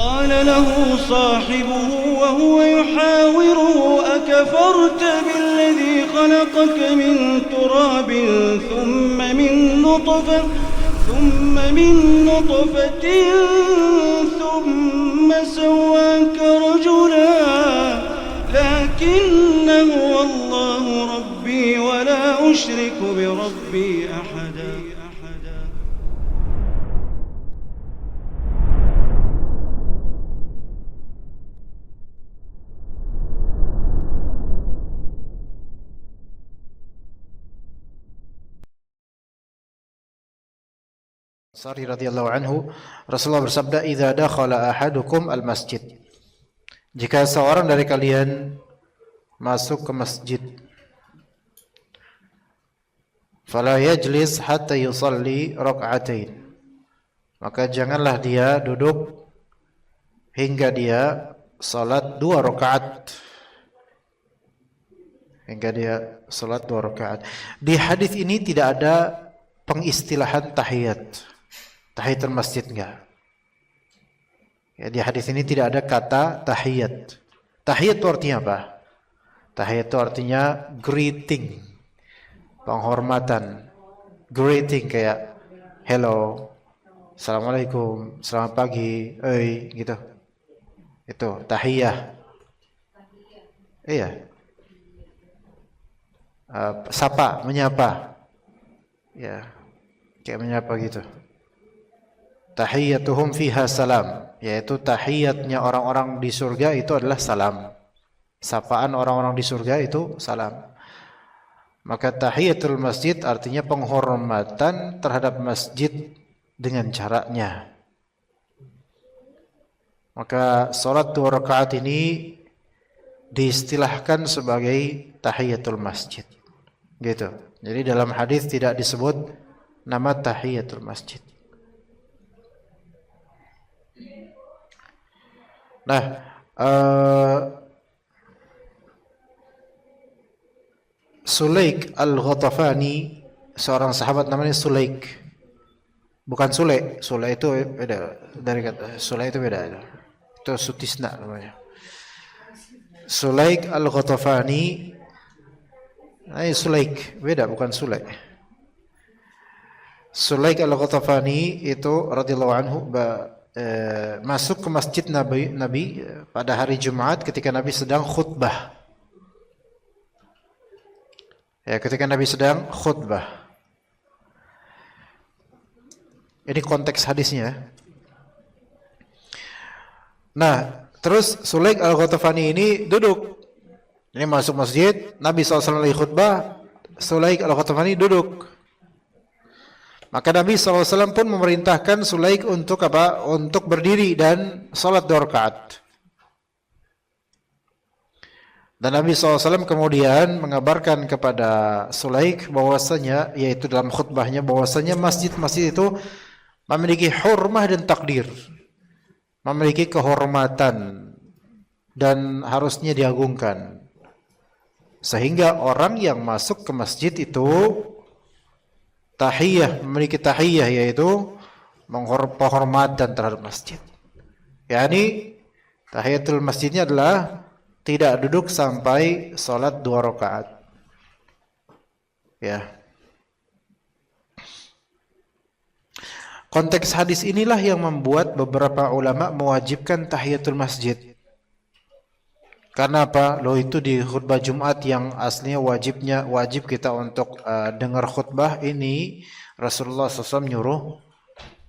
قال له صاحبه وهو يحاوره أكفرت بالذي خلقك من تراب ثم من نطفة ثم سواك رجلا لكن هو الله ربي ولا أشرك بربي أحدا. Ansari radhiyallahu anhu, Rasulullah bersabda, "Idza dakhala ahadukum al-masjid." Jika seorang dari kalian masuk ke masjid, fala yajlis hatta yusalli rak'atain. Maka janganlah dia duduk hingga dia salat 2 rakaat. Di hadis ini tidak ada pengistilahan tahiyatul masjid, enggak. Ya, di hadis ini tidak ada kata tahiyat. Tahiyat itu artinya apa? Tahiyat itu artinya greeting, penghormatan. Greeting kayak hello, assalamualaikum, selamat pagi, gitu. Itu tahiyah. Iya. Sapa, menyapa. Ya, kayak menyapa gitu. Tahiyyatuhum fiha salam, yaitu tahiyatnya orang-orang di surga itu adalah salam. Sapaan orang-orang di surga itu salam. Maka tahiyatul masjid artinya penghormatan terhadap masjid dengan caranya. Maka salat 2 rakaat ini diistilahkan sebagai tahiyatul masjid. Gitu. Jadi dalam hadis tidak disebut nama tahiyatul masjid. Nah, Sulaik al-Ghatafani, seorang sahabat namanya Sulaik. Bukan Sule. Sule itu beda. Dari kata Sule itu beda. Itu Sutisna namanya. Sulaik al-Ghatafani. Sulaik beda, bukan Sule. Sulaik al-Ghatafani itu radhiyallahu anhu masuk ke masjid Nabi pada hari Jumat ketika Nabi sedang khutbah. Ya, ketika Nabi sedang khutbah. Ini konteks hadisnya. Nah, terus Sulaik al-Ghatafani ini duduk. Ini masuk masjid, Nabi SAW lagi khutbah, Sulaik al-Ghatafani duduk. Maka Nabi SAW pun memerintahkan Sulaik untuk apa? Untuk berdiri dan salat 2 rakaat. Dan Nabi SAW kemudian mengabarkan kepada Sulaik bahwasanya, yaitu dalam khutbahnya, bahwasanya masjid-masjid itu memiliki hurmah dan takdir, memiliki kehormatan dan harusnya diagungkan. Sehingga orang yang masuk ke masjid itu tahiyah, memiliki tahiyah, yaitu penghormatan terhadap masjid. Yani tahiyatul masjidnya adalah tidak duduk sampai salat 2 rakaat. Ya. Konteks hadis inilah yang membuat beberapa ulama mewajibkan tahiyatul masjid. Karena apa? Loh, itu di khutbah Jumat yang aslinya wajib kita untuk dengar khutbah ini, Rasulullah SAW nyuruh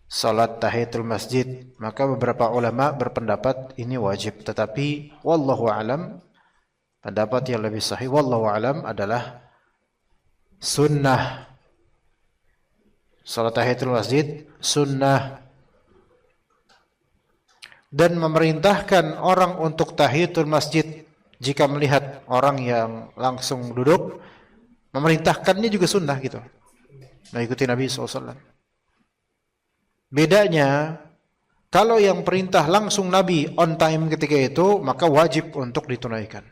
salat tahiyatul masjid. Maka beberapa ulama berpendapat ini wajib, tetapi wallahu alam, pendapat yang lebih sahih wallahu alam adalah sunnah. Salat tahiyatul masjid sunnah. Dan memerintahkan orang untuk tahiyatul masjid jika melihat orang yang langsung duduk, memerintahkannya juga sunnah gitu. Mengikuti Nabi SAW. Bedanya, kalau yang perintah langsung Nabi on time ketika itu, maka wajib untuk ditunaikan.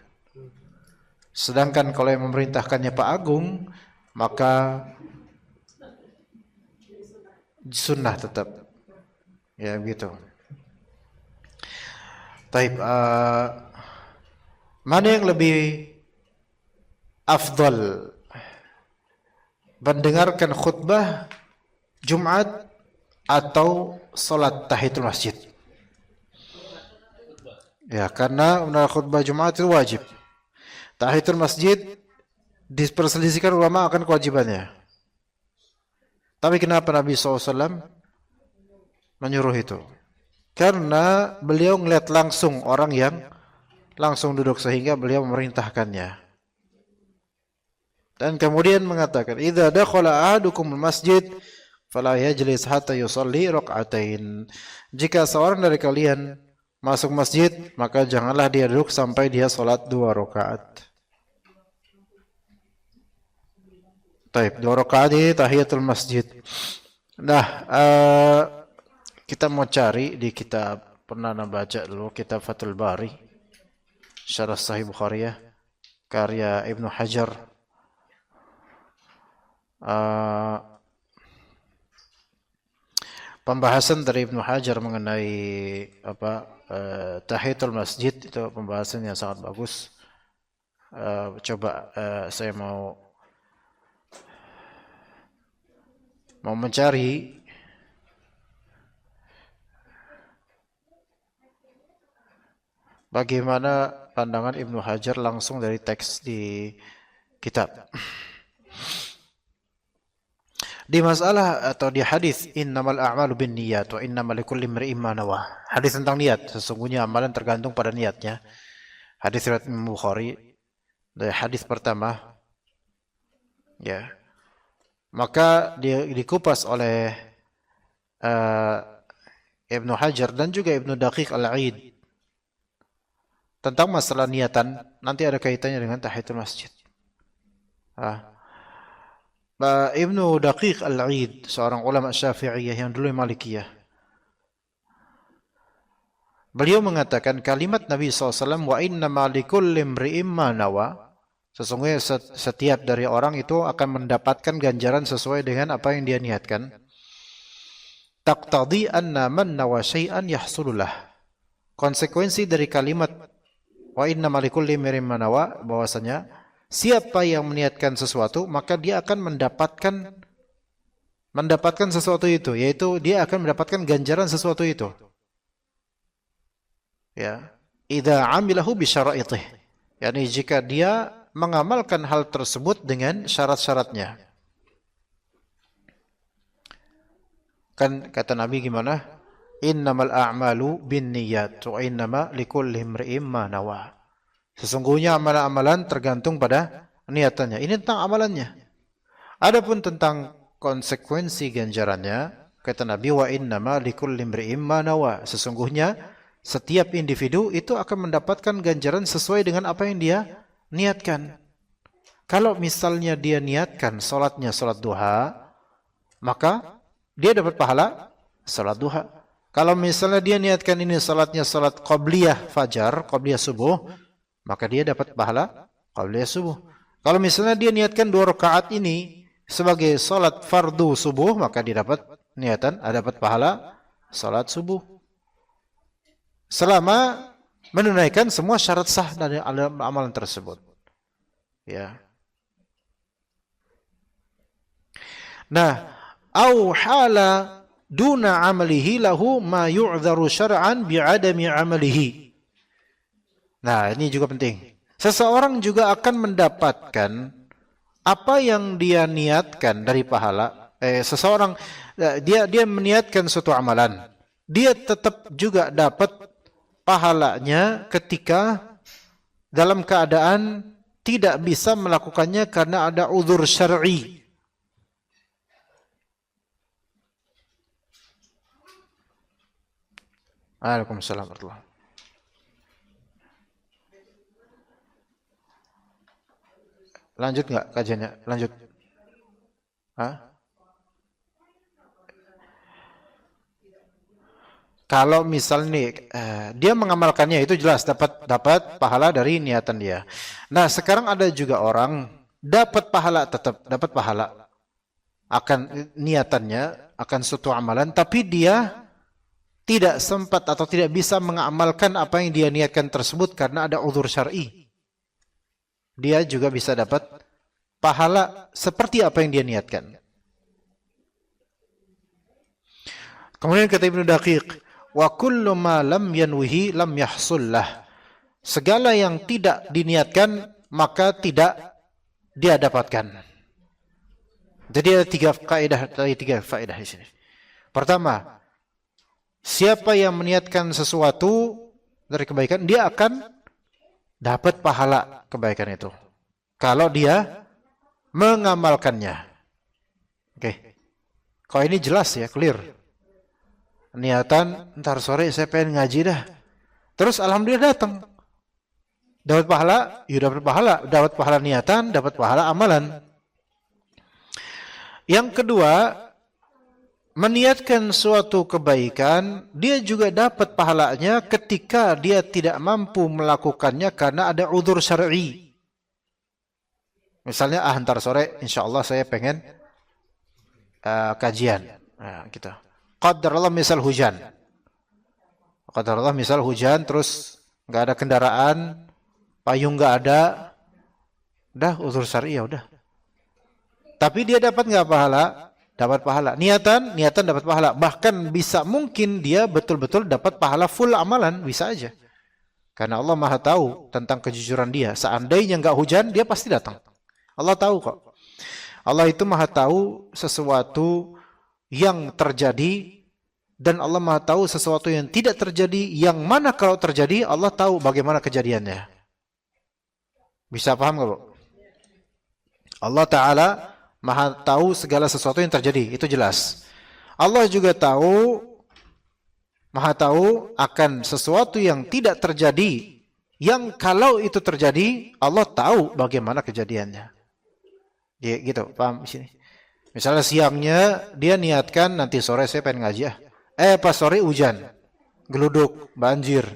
Sedangkan kalau yang memerintahkannya Pak Agung, maka sunnah tetap. Ya begitu. Taib, mana yang lebih afdal, mendengarkan khutbah Jumat atau salat tahiyatul masjid? Ya, karena khutbah Jumat itu wajib. Tahiyatul masjid diperselisihkan ulama akan kewajibannya. Tapi kenapa Nabi SAW menyuruh itu? Karena beliau melihat langsung orang yang langsung duduk sehingga beliau memerintahkannya. Dan kemudian mengatakan, "Idza dakhala ahadukum al-masjid fala yajlis hatta yusalli rak'atain." Jika seorang dari kalian masuk masjid, maka janganlah dia duduk sampai dia salat 2 rakaat. Taib, 2 rakaat ini tahiyatul masjid. Nah, kita mau cari di kitab, pernah baca dulu kitab Fathul Bari, Syarah Sahih Bukhari ya, karya Ibnu Hajar. Pembahasan dari Ibnu Hajar mengenai tahiyatul masjid itu pembahasan yang sangat bagus. Coba saya mau mencari bagaimana pandangan Ibnu Hajar langsung dari teks di kitab. Di masalah atau di hadis innamal a'malu binniyat wa innamal likulli imri'in ma nawa. Hadis tentang niat, sesungguhnya amalan tergantung pada niatnya. Hadis riwayat Imam Bukhari, dari hadis pertama. Ya. Maka dikupas oleh Ibnu Hajar dan juga Ibnu Daqiq Al-Aid tentang masalah niatan, nanti ada kaitannya dengan tahiyatul masjid. Ibnu Daqiq Al-Aid, seorang ulama Syafi'iyah yang dulu Malikiyah, beliau mengatakan kalimat Nabi SAW, wa innama likulli imri'in ma nawa, sesungguhnya setiap dari orang itu akan mendapatkan ganjaran sesuai dengan apa yang dia niatkan. Taqtadi anna man nawa syai'an yahsululah. Konsekuensi dari kalimat wa innama likulli imri'in ma nawa, bahwasanya siapa yang meniatkan sesuatu maka dia akan mendapatkan sesuatu itu, yaitu dia akan mendapatkan ganjaran sesuatu itu. Ya, idza amilahu bi syara'itih. Yani jika dia mengamalkan hal tersebut dengan syarat-syaratnya. Kan kata Nabi gimana? Innamal a'malu binniyat wa innama likulli imri'in ma nawa. Sesungguhnya amalan-amalan tergantung pada niatannya. Ini tentang amalannya. Adapun tentang konsekuensi ganjarannya, kata Nabi, wa innama likulli imri'in ma nawa. Sesungguhnya setiap individu itu akan mendapatkan ganjaran sesuai dengan apa yang dia niatkan. Kalau misalnya dia niatkan salatnya salat duha, maka dia dapat pahala salat duha. Kalau misalnya dia niatkan ini salatnya salat qabliyah fajar, qabliyah subuh, maka dia dapat pahala qabliyah subuh. Kalau misalnya dia niatkan 2 rakaat ini sebagai salat fardu subuh, maka dia dapat dapat pahala salat subuh. Selama menunaikan semua syarat sah dari amalan tersebut. Ya. Nah, au hala duna amalihi lahu ma yu'dharu syar'an bi'adami amalihi. Nah, ini juga penting. Seseorang juga akan mendapatkan apa yang dia niatkan dari pahala. Seseorang dia meniatkan suatu amalan. Dia tetap juga dapat pahalanya ketika dalam keadaan tidak bisa melakukannya karena ada uzur syar'i. Waalaikumsalam warahmatullahi. Lanjut nggak kajiannya? Lanjut. Kalau misalnya dia mengamalkannya itu jelas dapat pahala dari niatan dia. Nah, sekarang ada juga orang dapat pahala, tetap dapat pahala akan niatannya, akan suatu amalan, tapi dia tidak sempat atau tidak bisa mengamalkan apa yang dia niatkan tersebut karena ada uzur syar'i, dia juga bisa dapat pahala seperti apa yang dia niatkan. Kemudian kata Ibnu Daqiq, wa kullu ma lam yanwihi lam yahsullah. Segala yang tidak diniatkan maka tidak dia dapatkan. Jadi ada tiga faedah di sini. Pertama, siapa yang meniatkan sesuatu dari kebaikan, dia akan dapat pahala kebaikan itu kalau dia mengamalkannya. Oke. Kalau ini jelas ya, clear. Niatan, ntar sore saya pengen ngaji dah. Terus alhamdulillah datang. Dapat pahala, ya dapat pahala. Dapat pahala niatan, dapat pahala amalan. Yang kedua, meniatkan suatu kebaikan, dia juga dapat pahalanya ketika dia tidak mampu melakukannya karena ada uzur syar'i. Misalnya, ntar sore insya Allah saya pengen kajian. Nah, gitu. Qadarullah misal hujan. Qadarullah misal hujan, terus nggak ada kendaraan, payung nggak ada, udah uzur syar'i ya udah. Tapi dia dapat nggak pahala? Dapat pahala. Niatan dapat pahala. Bahkan bisa mungkin dia betul-betul dapat pahala full amalan, bisa aja. Karena Allah Maha tahu tentang kejujuran dia. Seandainya nggak hujan, dia pasti datang. Allah tahu kok. Allah itu Maha tahu sesuatu yang terjadi dan Allah Maha tahu sesuatu yang tidak terjadi. Yang mana kalau terjadi, Allah tahu bagaimana kejadiannya. Bisa paham nggak, Bu? Allah Ta'ala Maha tahu segala sesuatu yang terjadi, itu jelas. Allah juga tahu, Maha tahu akan sesuatu yang tidak terjadi, yang kalau itu terjadi, Allah tahu bagaimana kejadiannya. Ya, gitu, paham di sini. Misalnya siangnya dia niatkan nanti sore saya pengen ngaji ya. Pas sore hujan, geluduk, banjir.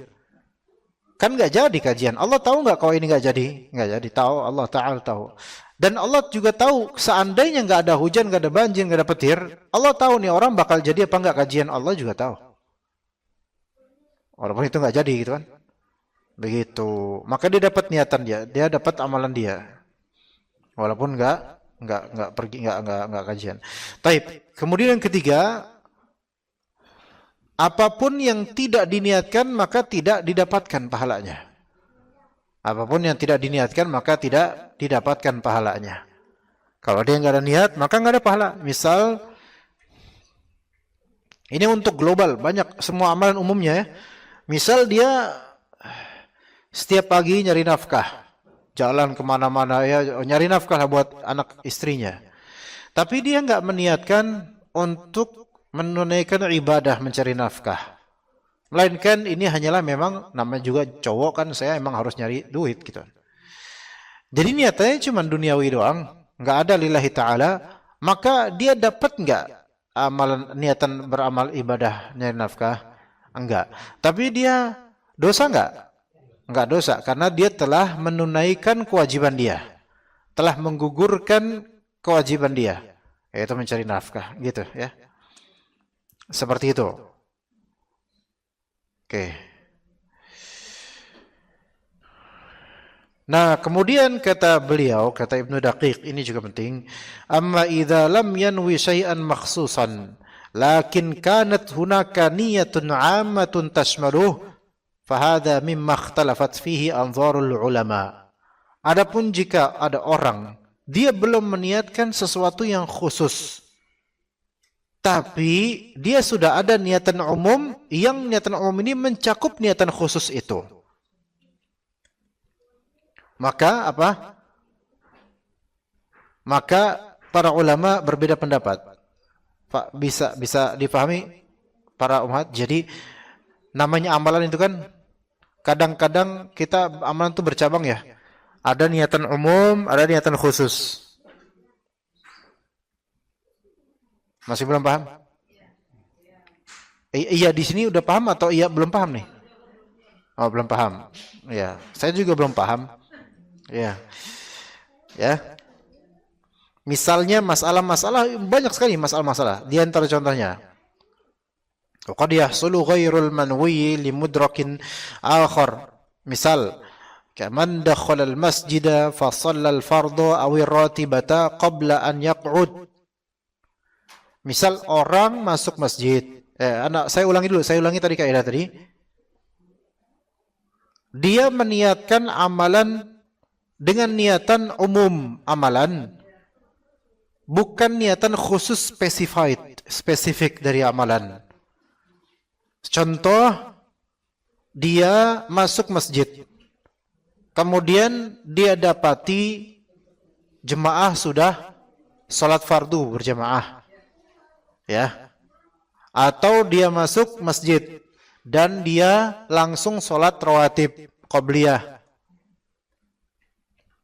Kan nggak jadi kajian. Allah tahu nggak kalau ini nggak jadi? Nggak jadi. Tahu, Allah Ta'ala tahu. Dan Allah juga tahu seandainya nggak ada hujan, nggak ada banjir, nggak ada petir, Allah tahu nih orang bakal jadi apa nggak kajian. Allah juga tahu. Walaupun itu nggak jadi gitu kan. Begitu. Maka dia dapat niatan dia dapat amalan dia. Walaupun nggak pergi nggak kajian. Taib. Kemudian yang ketiga, apapun yang tidak diniatkan maka tidak didapatkan pahalanya. Apapun yang tidak diniatkan maka tidak didapatkan pahalanya. Kalau dia nggak ada niat maka nggak ada pahala. Misal ini untuk global, banyak semua amalan umumnya ya. Misal dia setiap pagi nyari nafkah, jalan kemana-mana ya nyari nafkah lah buat anak istrinya. Tapi dia nggak meniatkan untuk menunaikan ibadah mencari nafkah. Melainkan ini hanyalah memang namanya juga cowok kan, saya emang harus nyari duit gitu. Jadi niatannya cuma duniawi doang, nggak ada lillahi ta'ala, maka dia dapat nggak amalan niatan beramal ibadah nyari nafkah? Enggak. Tapi dia dosa nggak? Enggak dosa, karena dia telah menunaikan kewajiban dia, telah menggugurkan kewajiban dia, yaitu mencari nafkah, gitu ya. Seperti itu. Oke. Nah, kemudian kata beliau, kata Ibnu Daqiq, ini juga penting. Amma idza lam yanwi syai'an makhsusan, lakin kanat hunaka niyatun 'ammatun tashmaluh, fahadha mimma ikhtalafat fihi anzarul ulama. Adapun jika ada orang dia belum meniatkan sesuatu yang khusus, tapi dia sudah ada niatan umum, yang niatan umum ini mencakup niatan khusus itu. Maka apa? Maka para ulama berbeda pendapat. Pak, bisa dipahami para umat. Jadi namanya amalan itu kan kadang-kadang kita amalan itu bercabang ya. Ada niatan umum, ada niatan khusus. Masih belum paham? Iya di sini udah paham atau iya belum paham nih? Oh, belum paham. Ya, saya juga belum paham. Ya. Ya. Misalnya masalah-masalah banyak sekali masalah-masalah. Di antara contohnya Wa qad yahsulu ghairul manwi li mudrakin akhar. Misal, kaman dakhala al-masjida fa shalla al-fardha aw ar-ratibata qabla an yaq'ud. Misal orang masuk masjid. Saya ulangi tadi kaidah tadi. Dia meniatkan amalan dengan niatan umum amalan, bukan niatan khusus spesifik dari amalan. Contoh, dia masuk masjid, kemudian dia dapati jemaah sudah sholat fardu berjamaah, ya, atau dia masuk masjid dan dia langsung sholat rawatib qobliyah.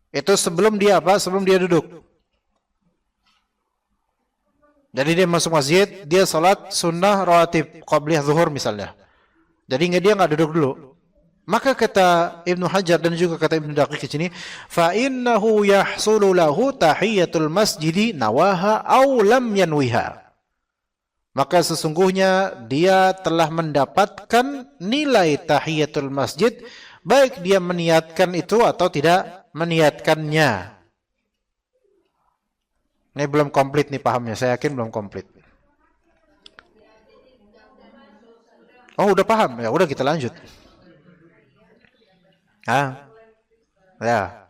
Itu sebelum dia apa? Sebelum dia duduk. Jadi dia masuk masjid, dia sholat sunnah rawatib qobliyah zuhur misalnya. Jadi dia nggak duduk dulu. Maka kata Ibnu Hajar dan juga kata Ibnu Daqiq di sini, fa innahu yahsulu lahu tahiyatul masjidi nawaha aw lam yanwiha. Maka sesungguhnya dia telah mendapatkan nilai tahiyatul masjid, baik dia meniatkan itu atau tidak meniatkannya. Ini belum komplit nih pahamnya, saya yakin belum komplit. Oh, udah paham? Ya udah kita lanjut. Ya.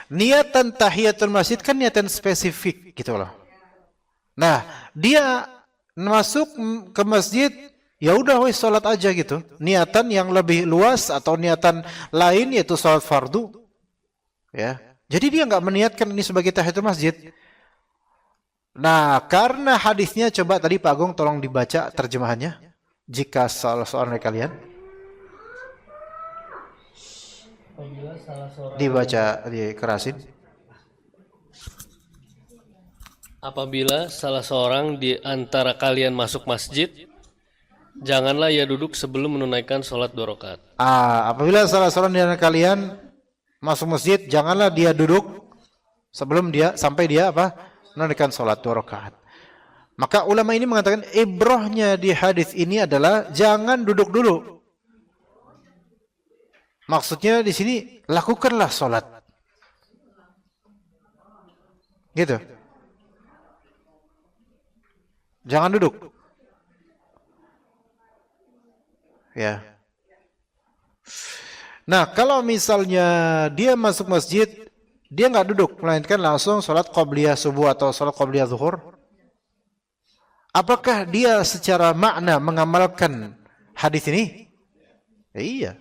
Niatan tahiyatul masjid kan niatan spesifik gitu loh. Nah, dia masuk ke masjid, ya udah wes salat aja gitu. Niatan yang lebih luas atau niatan lain yaitu salat fardu. Ya. Jadi dia nggak meniatkan ini sebagai tahiyatul masjid. Nah, karena hadisnya, coba tadi Pak Agung tolong dibaca terjemahannya jika salah seorang dari kalian. Dibaca, dikerasin. Apabila salah seorang di antara kalian masuk masjid, janganlah ia duduk sebelum menunaikan sholat 2 rakaat. Apabila salah seorang di antara kalian masuk masjid, janganlah dia duduk sebelum dia sampai dia menunaikan sholat 2 rakaat. Maka ulama ini mengatakan ibrahnya di hadis ini adalah jangan duduk dulu. Maksudnya di sini lakukanlah sholat. Gitu. Jangan duduk. Ya. Nah, kalau misalnya dia masuk masjid, dia nggak duduk, melainkan langsung sholat qobliyah subuh atau sholat qobliyah zuhur. Apakah dia secara makna mengamalkan hadis ini? Ya, iya.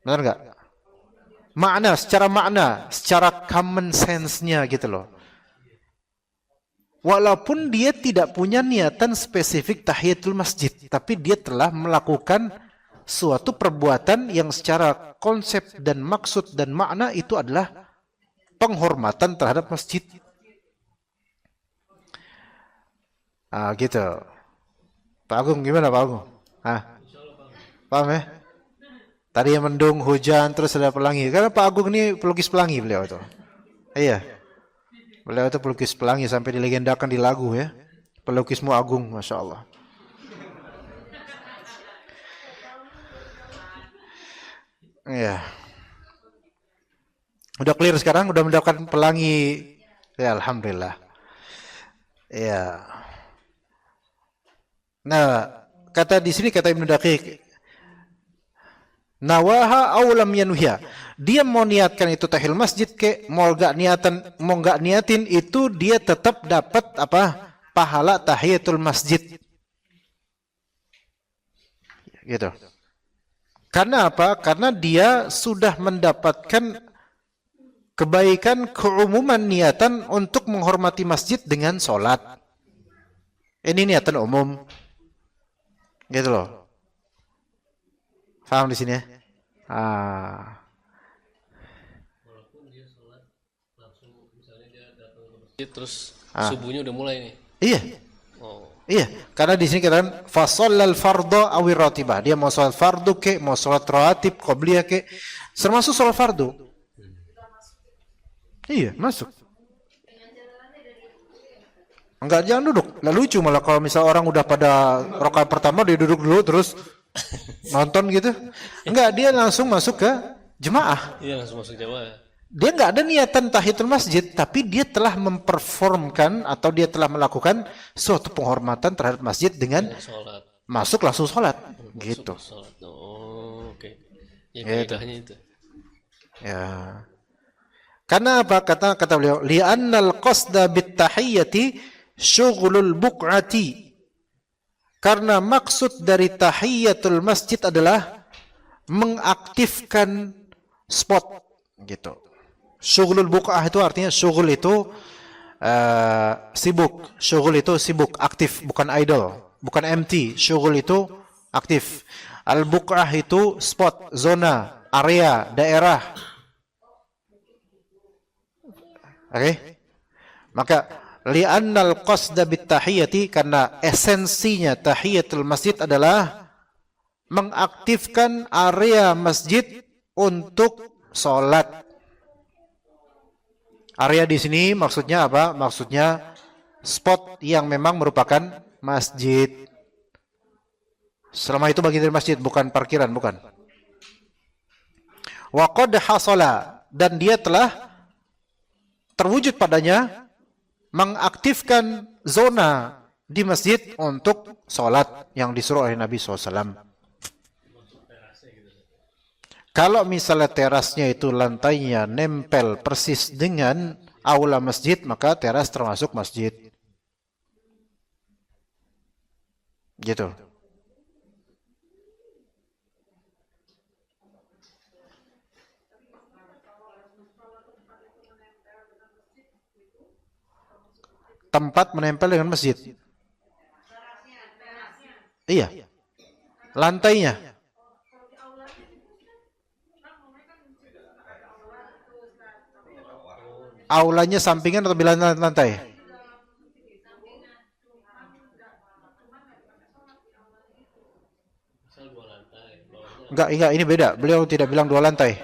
Benar nggak? Secara common sense-nya gitu loh. Walaupun dia tidak punya niatan spesifik tahiyatul masjid, tapi dia telah melakukan suatu perbuatan yang secara konsep dan maksud dan makna itu adalah penghormatan terhadap masjid. Gitu. Pak Agung gimana Pak Agung? Paham ya? Tadi yang mendung, hujan, terus ada pelangi. Karena Pak Agung ini pelukis pelangi beliau itu. Iya. Beliau itu pelukis pelangi sampai dilegendakan di lagu ya. Pelukismu agung, Masya Allah. Iya. Udah clear sekarang, udah mendapatkan pelangi. Ya, Alhamdulillah. Iya. Nah, kata di sini kata Ibnu Daqiq, nawaha aw lam yanwiha. Dia mau niatkan itu tahil masjid mau enggak niatin itu dia tetap dapat pahala tahiyatul masjid. Gitu. Karena apa? Karena dia sudah mendapatkan kebaikan keumuman niatan untuk menghormati masjid dengan sholat. Ini niatan umum. Gitu loh. Paham di sini ya? Walaupun dia sholat langsung, misalnya dia datang ke masjid terus subuhnya udah mulai nih. Iya. Iya, karena di sini katakan fasallal fardhu aw ratibah. Dia mau sholat fardu mau sholat rawatib, qobliyah termasuk sholat fardu. Iya, masuk. Enggak, jangan duduk. Lah lucu malah kalau misal orang udah pada rakaat pertama dia duduk dulu terus nonton gitu. Enggak, dia langsung masuk ke jemaah. Iya, langsung masuk jamaah. Dia enggak ada niatan tahiyatul masjid, tapi dia telah memperformkan atau dia telah melakukan suatu penghormatan terhadap masjid dengan Sholat. masuk langsung sholat. Gitu. Sholat. Oh, oke. Ya, Gitu. faedahnya itu. Ya. Karena apa kata beliau? Li'annal qasda bit tahiyyati syughlul buq'ati. Karena maksud dari tahiyatul masjid adalah mengaktifkan spot gitu. Syughlul buq'ah itu artinya syughul itu sibuk. Syughul itu sibuk, aktif, bukan idle, bukan empty. Syughul itu aktif. Al buq'ah itu spot, zona, area, daerah. Oke? Maka li'annal qasda bit tahiyyati, karena esensinya tahiyatul masjid adalah mengaktifkan area masjid untuk sholat. Area di sini maksudnya apa? Maksudnya spot yang memang merupakan masjid. Selama itu bagian dari masjid, bukan parkiran, bukan. Wa qad hasala, dan dia telah terwujud padanya mengaktifkan zona di masjid untuk sholat yang disuruh oleh Nabi SAW. Kalau misalnya terasnya itu lantainya nempel persis dengan aula masjid, maka teras termasuk masjid. Gitu. Tempat menempel dengan masjid. Iya. Lantainya. Aulanya sampingan atau bilan lantai? Enggak, ini beda. Beliau tidak bilang 2 lantai.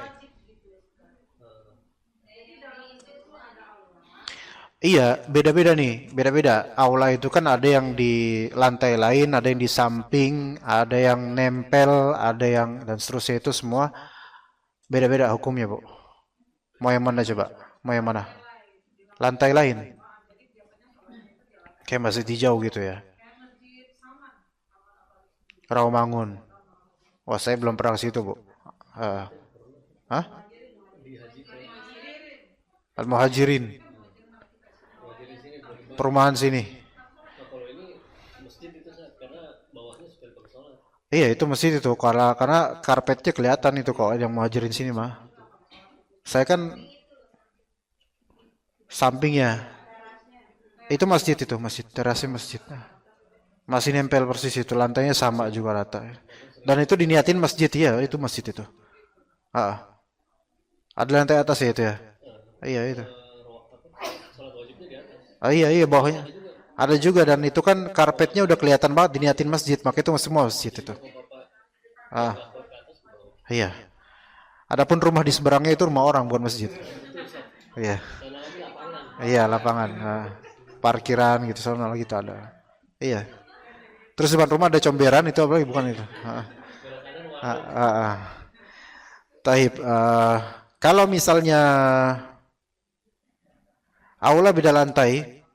Iya, beda-beda nih, beda-beda. Aula itu kan ada yang di lantai lain, ada yang di samping, ada yang nempel, ada yang dan seterusnya, itu semua beda-beda hukumnya, Bu. Mau yang mana coba? Mau yang mana? Lantai lain. Kayak masih hijau gitu ya. Rawamangun. Wah, saya belum pernah ke situ, Bu. Hah? Al-Muhajirin. Perumahan sini. Iya, itu masjid itu, karena karpetnya kelihatan itu kok yang Muhajirin sini mah. Saya kan sampingnya. Itu masjid, terasnya masjid. Masih nempel persis itu, lantainya sama juga rata. Dan itu diniatin masjid ya, itu masjid itu. Ada lantai atas ya itu ya. Iya itu. Iya bawahnya. Ada juga, dan itu kan karpetnya udah kelihatan banget diniatin masjid, maka itu semua masjid itu. Iya. Adapun rumah di seberangnya itu rumah orang, bukan masjid. Iya. Iya, lapangan. Parkiran gitu, soalnya gitu ada. Iya. Terus depan rumah ada comberan, itu apa lagi, bukan itu. Taib. Kalau misalnya aula beda lantai,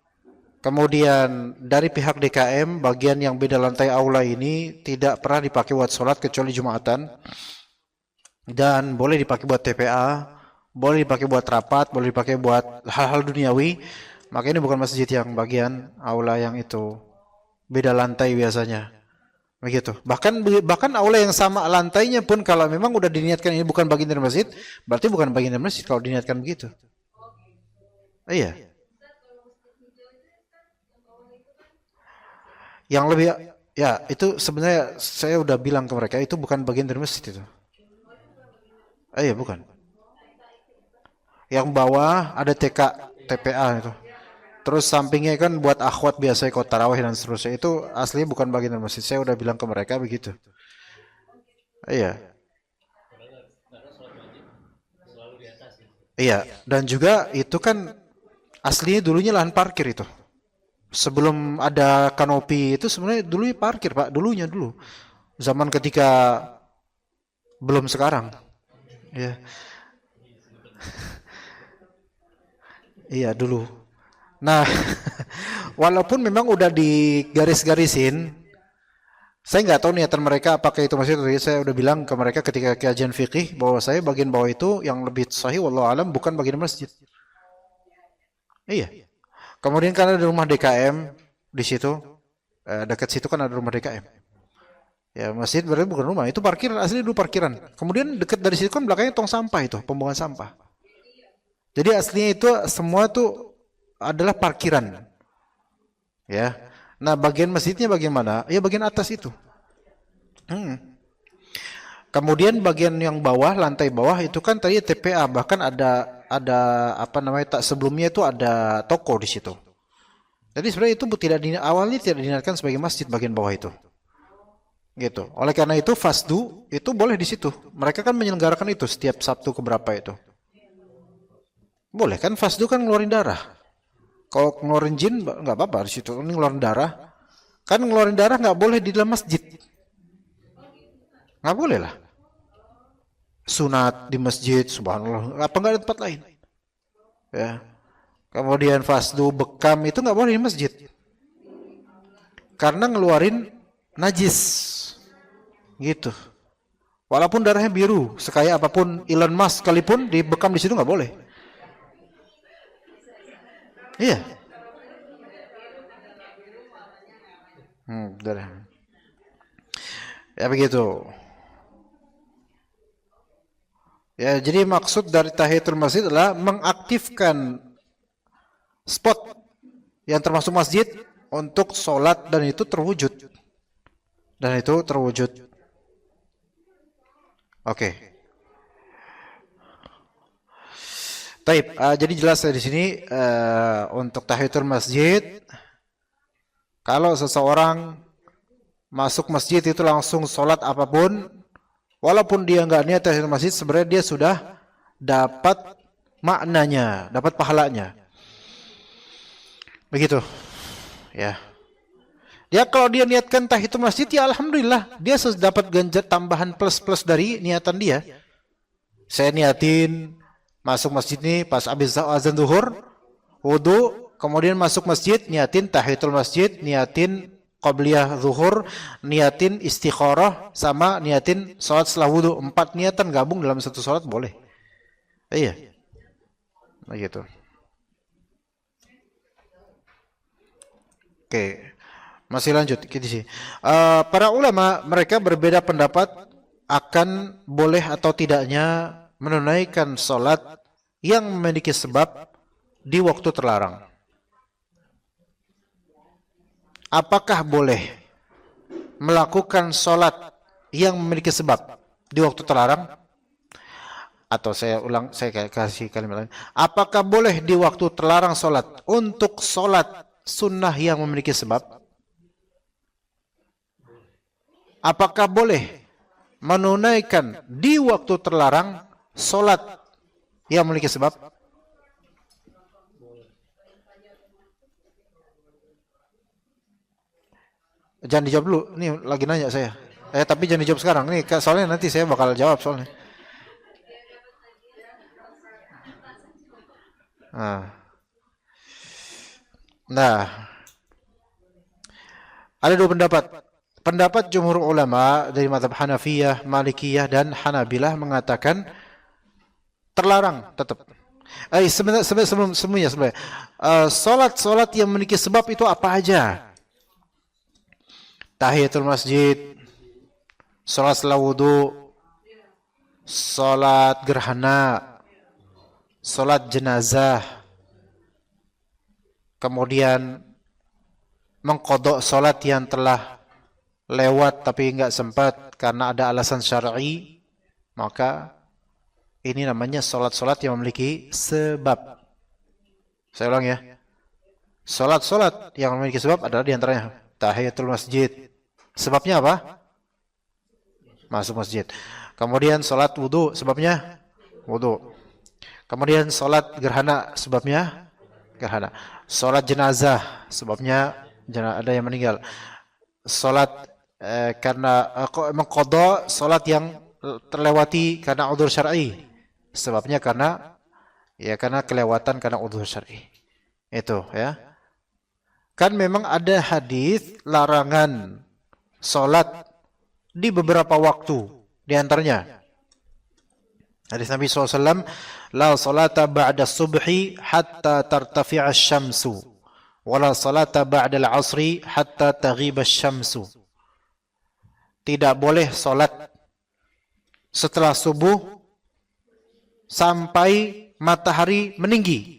kemudian dari pihak DKM bagian yang beda lantai aula ini tidak pernah dipakai buat sholat kecuali Jumatan, dan boleh dipakai buat TPA, boleh dipakai buat rapat, boleh dipakai buat hal-hal duniawi, maka ini bukan masjid yang bagian aula yang itu beda lantai biasanya. Begitu. Bahkan aula yang sama lantainya pun kalau memang udah diniatkan ini bukan bagian dari masjid, berarti bukan bagian dari masjid kalau diniatkan begitu. Iya. Yang lebih ya itu sebenarnya saya udah bilang ke mereka itu bukan bagian dari masjid itu. Iya, bukan. Yang bawah ada TPA itu. Terus sampingnya kan buat akhwat biasa ikut tarawih dan seterusnya, itu aslinya bukan bagian dari masjid. Saya udah bilang ke mereka begitu. Iya. Iya, dan juga itu kan aslinya dulunya lahan parkir itu. Sebelum ada kanopi itu sebenarnya dulu parkir Pak, dulunya dulu. Zaman ketika belum sekarang. Ya. Iya dulu. Nah, walaupun memang udah digaris-garisin, saya nggak tahu niatan mereka apakah itu masih. Saya udah bilang ke mereka ketika kajian fikih bahwa saya bagian bawah itu yang lebih sahih wallahu alam bukan bagian masjid. Iya. Kemudian karena ada rumah DKM di situ, dekat situ kan ada rumah DKM. Ya masjid berarti bukan rumah, itu parkir asli dulu parkiran. Kemudian dekat dari situ kan belakangnya tong sampah itu, pembuangan sampah. Jadi aslinya itu semua tuh adalah parkiran. Ya. Nah, bagian masjidnya bagaimana? Ya bagian atas itu. Kemudian bagian yang bawah, lantai bawah itu kan tadi TPA, bahkan ada apa namanya, tak sebelumnya itu ada toko di situ. Jadi sebenarnya itu awalnya tidak diniatkan sebagai masjid bagian bawah itu. Gitu. Oleh karena itu fasdu itu boleh di situ. Mereka kan menyelenggarakan itu setiap Sabtu keberapa itu. Boleh kan, fasdu kan ngeluarin darah. Kalau ngeluarin jin nggak apa-apa di situ. Ini ngeluarin darah. Kan ngeluarin darah nggak boleh di dalam masjid. Nggak boleh lah. Sunat di masjid, subhanallah. Apa nggak ada tempat lain? Ya. Kemudian fasdu bekam itu nggak boleh di masjid. Karena ngeluarin najis. Gitu. Walaupun darahnya biru, sekaya apapun Elon Musk sekalipun dibekam di situ nggak boleh. Iya. Darah. Ya begitu. Ya, jadi maksud dari tahiyatul masjid adalah mengaktifkan spot yang termasuk masjid untuk sholat dan itu terwujud. Dan itu terwujud. Oke. Taib, jadi jelas di sini untuk tahiyatul masjid, kalau seseorang masuk masjid itu langsung sholat apapun, walaupun dia nggak niat tahiyatul masjid, sebenarnya dia sudah dapat maknanya, dapat pahalanya. Begitu, ya. Ya kalau dia niatkan tahiyatul masjid, ya alhamdulillah, dia sudah dapat ganjar tambahan plus dari niatan dia. Saya niatin masuk masjid ini pas habis azan zuhur, wudu, kemudian masuk masjid, niatin tahiyatul masjid, niatin qabliyah zuhur, niatin istikharah, sama niatin sholat setelah wudu. 4 niatan gabung dalam satu sholat boleh. Iya. Nah gitu. Oke. Masih lanjut gitu sih. Para ulama mereka berbeda pendapat akan boleh atau tidaknya menunaikan sholat yang memiliki sebab di waktu terlarang. Apakah boleh melakukan sholat yang memiliki sebab di waktu terlarang? Atau saya ulang, saya kasih kalimat lain. Apakah boleh di waktu terlarang sholat untuk sholat sunnah yang memiliki sebab? Apakah boleh menunaikan di waktu terlarang sholat yang memiliki sebab? Jangan dijawab dulu, ini lagi nanya saya. Tapi jangan dijawab sekarang, nih soalnya nanti saya bakal jawab soalnya. Nah, ada 2 pendapat. Pendapat jumhur ulama dari mazhab Hanafiyah, Malikiyah dan Hanabilah mengatakan terlarang tetap. Semuanya. Salat yang memiliki sebab itu apa aja? Tahiyatul masjid, salat setelah wudu, salat gerhana, salat jenazah, kemudian mengqadha salat yang telah lewat tapi enggak sempat karena ada alasan syar'i, maka ini namanya salat-salat yang memiliki sebab. Saya ulang ya. Salat-salat yang memiliki sebab adalah diantaranya tahiyatul masjid. Sebabnya apa? Masuk masjid. Kemudian salat wudu, sebabnya wudu. Kemudian salat gerhana, sebabnya gerhana. Salat jenazah, sebabnya ada yang meninggal. Salat karena mengqadha salat yang terlewati karena udzur syar'i. Sebabnya karena kelewatan karena udzur syar'i. Itu ya. Kan memang ada hadis larangan salat di beberapa waktu, di antaranya hadis Nabi SAW, la salata ba'da subhi hatta tartafi'a syamsu, wa la salata ba'da al-asri hatta taghiba syamsu. Tidak boleh salat setelah subuh sampai matahari meninggi.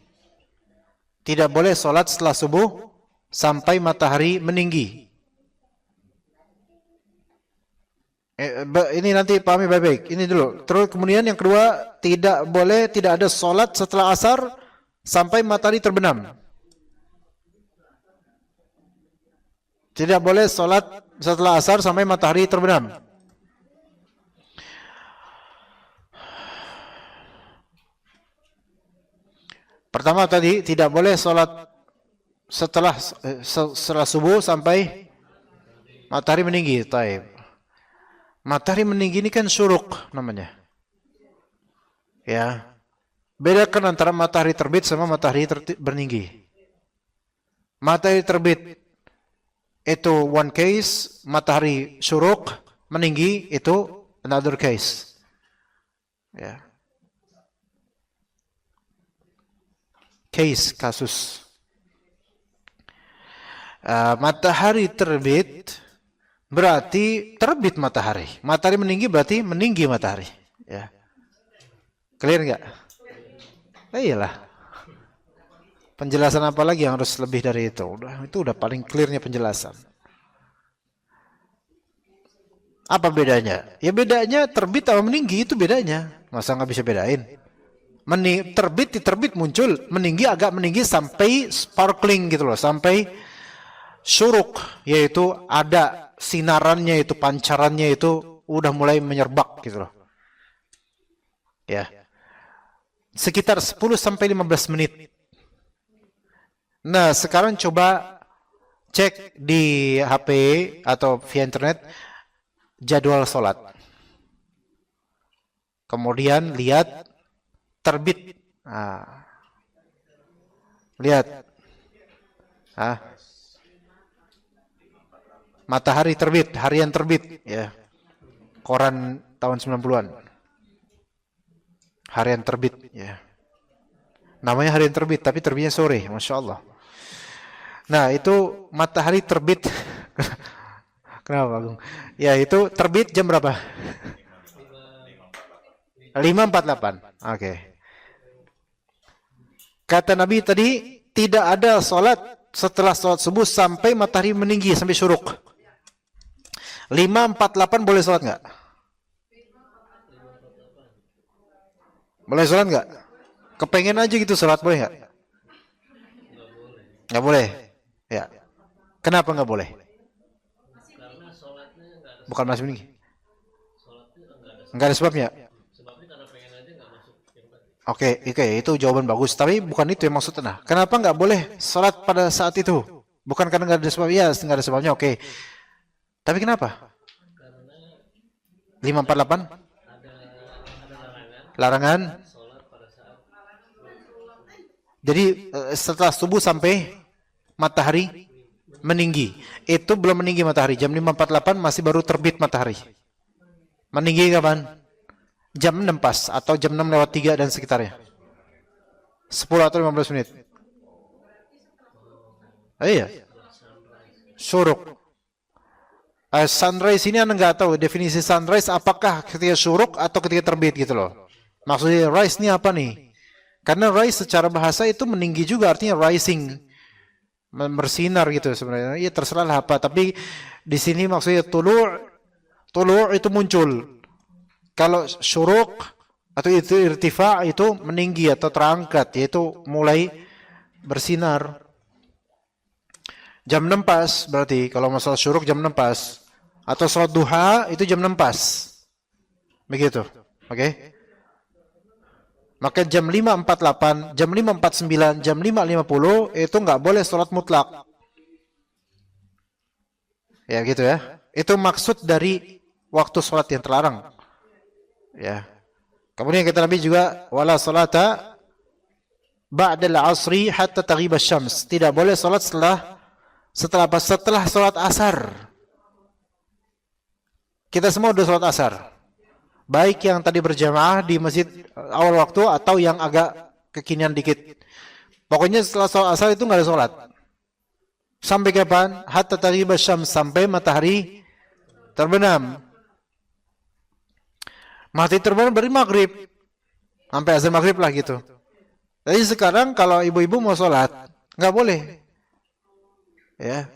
Tidak boleh salat setelah subuh sampai matahari meninggi. Ini nanti pahami baik-baik. Ini dulu. Terus kemudian yang kedua, tidak ada solat setelah asar sampai matahari terbenam. Tidak boleh solat setelah asar sampai matahari terbenam. Pertama tadi, tidak boleh solat setelah subuh sampai matahari meninggi. Taib. Matahari meninggi ini kan syuruk namanya. Ya. Bedakan antara matahari terbit sama matahari meninggi. Matahari terbit itu one case, matahari syuruk meninggi itu another case. Ya. Kasus. Matahari terbit berarti terbit matahari. Matahari meninggi berarti meninggi matahari. Ya. Clear nggak? Iyalah. Penjelasan apa lagi yang harus lebih dari itu? Itu udah paling clearnya penjelasan. Apa bedanya? Ya bedanya terbit atau meninggi itu bedanya. Masa nggak bisa bedain? Terbit muncul, meninggi sampai sparkling gitu loh, sampai syuruk, yaitu ada sinarannya itu, pancarannya itu udah mulai menyerbak gitu loh. Ya. Sekitar 10 sampai 15 menit. Nah, sekarang coba cek di HP atau via internet jadwal sholat. Kemudian lihat terbit. Lihat. Matahari terbit, harian terbit, ya. Koran tahun 90-an. Harian terbit, ya. Namanya harian terbit, tapi terbitnya sore, Masya Allah. Nah, itu matahari terbit. Kenapa, Agung? Ya, itu terbit jam berapa? 5.48. Oke. Kata Nabi tadi, tidak ada sholat setelah sholat subuh sampai matahari meninggi, sampai syuruk. 5.48 boleh sholat nggak? Boleh sholat nggak? Kepengen aja gitu sholat, boleh nggak? Nggak boleh. Ya. Kenapa nggak boleh? Bukan masih meninggi. Nggak ada sebabnya. Oke, itu jawaban bagus. Tapi bukan itu yang maksudnya. Nah, kenapa nggak boleh sholat pada saat itu? Bukan karena nggak ada sebab. Ya, nggak ada sebabnya. Oke. Tapi kenapa? 5.48? Larangan. Jadi setelah subuh sampai matahari meninggi. Itu belum meninggi matahari. Jam 5.48 masih baru terbit matahari. Meninggi kapan? Jam 6 pas. Atau jam 6:03 dan sekitarnya. 10 atau 15 menit. Iya. Syuruk. Sunrise ini Anda nggak tahu. Definisi sunrise apakah ketika syuruk atau ketika terbit gitu loh. Maksudnya rise ini apa nih? Karena rise secara bahasa itu meninggi juga, artinya rising. Bersinar gitu sebenarnya. Ya terserah lah apa. Tapi di sini maksudnya tulu' itu muncul. Kalau syuruk atau itu irtifa itu meninggi atau terangkat, yaitu mulai bersinar. Jam 6 pas berarti kalau masalah syuruk jam 6 pas. Atau sholat duha itu jam 6 pas. Begitu. Oke? Maka jam 5.48, jam 5.49, jam 5.50 itu nggak boleh sholat mutlak. Ya gitu ya. Itu maksud dari waktu sholat yang terlarang. Ya. Kemudian kata Nabi juga, wala salata ba'dal asri hatta taghiba syams. Tidak boleh sholat setelah apa? Setelah sholat asar. Kita semua udah sholat asar. Baik yang tadi berjamaah di masjid awal waktu atau yang agak kekinian dikit. Pokoknya setelah sholat asar itu nggak ada sholat. Sampai kapan? Hatta taghiba syams, sampai matahari terbenam. Matahari terbenam dari maghrib sampai azan maghrib lah gitu. Jadi sekarang kalau ibu-ibu mau sholat nggak boleh. Ya,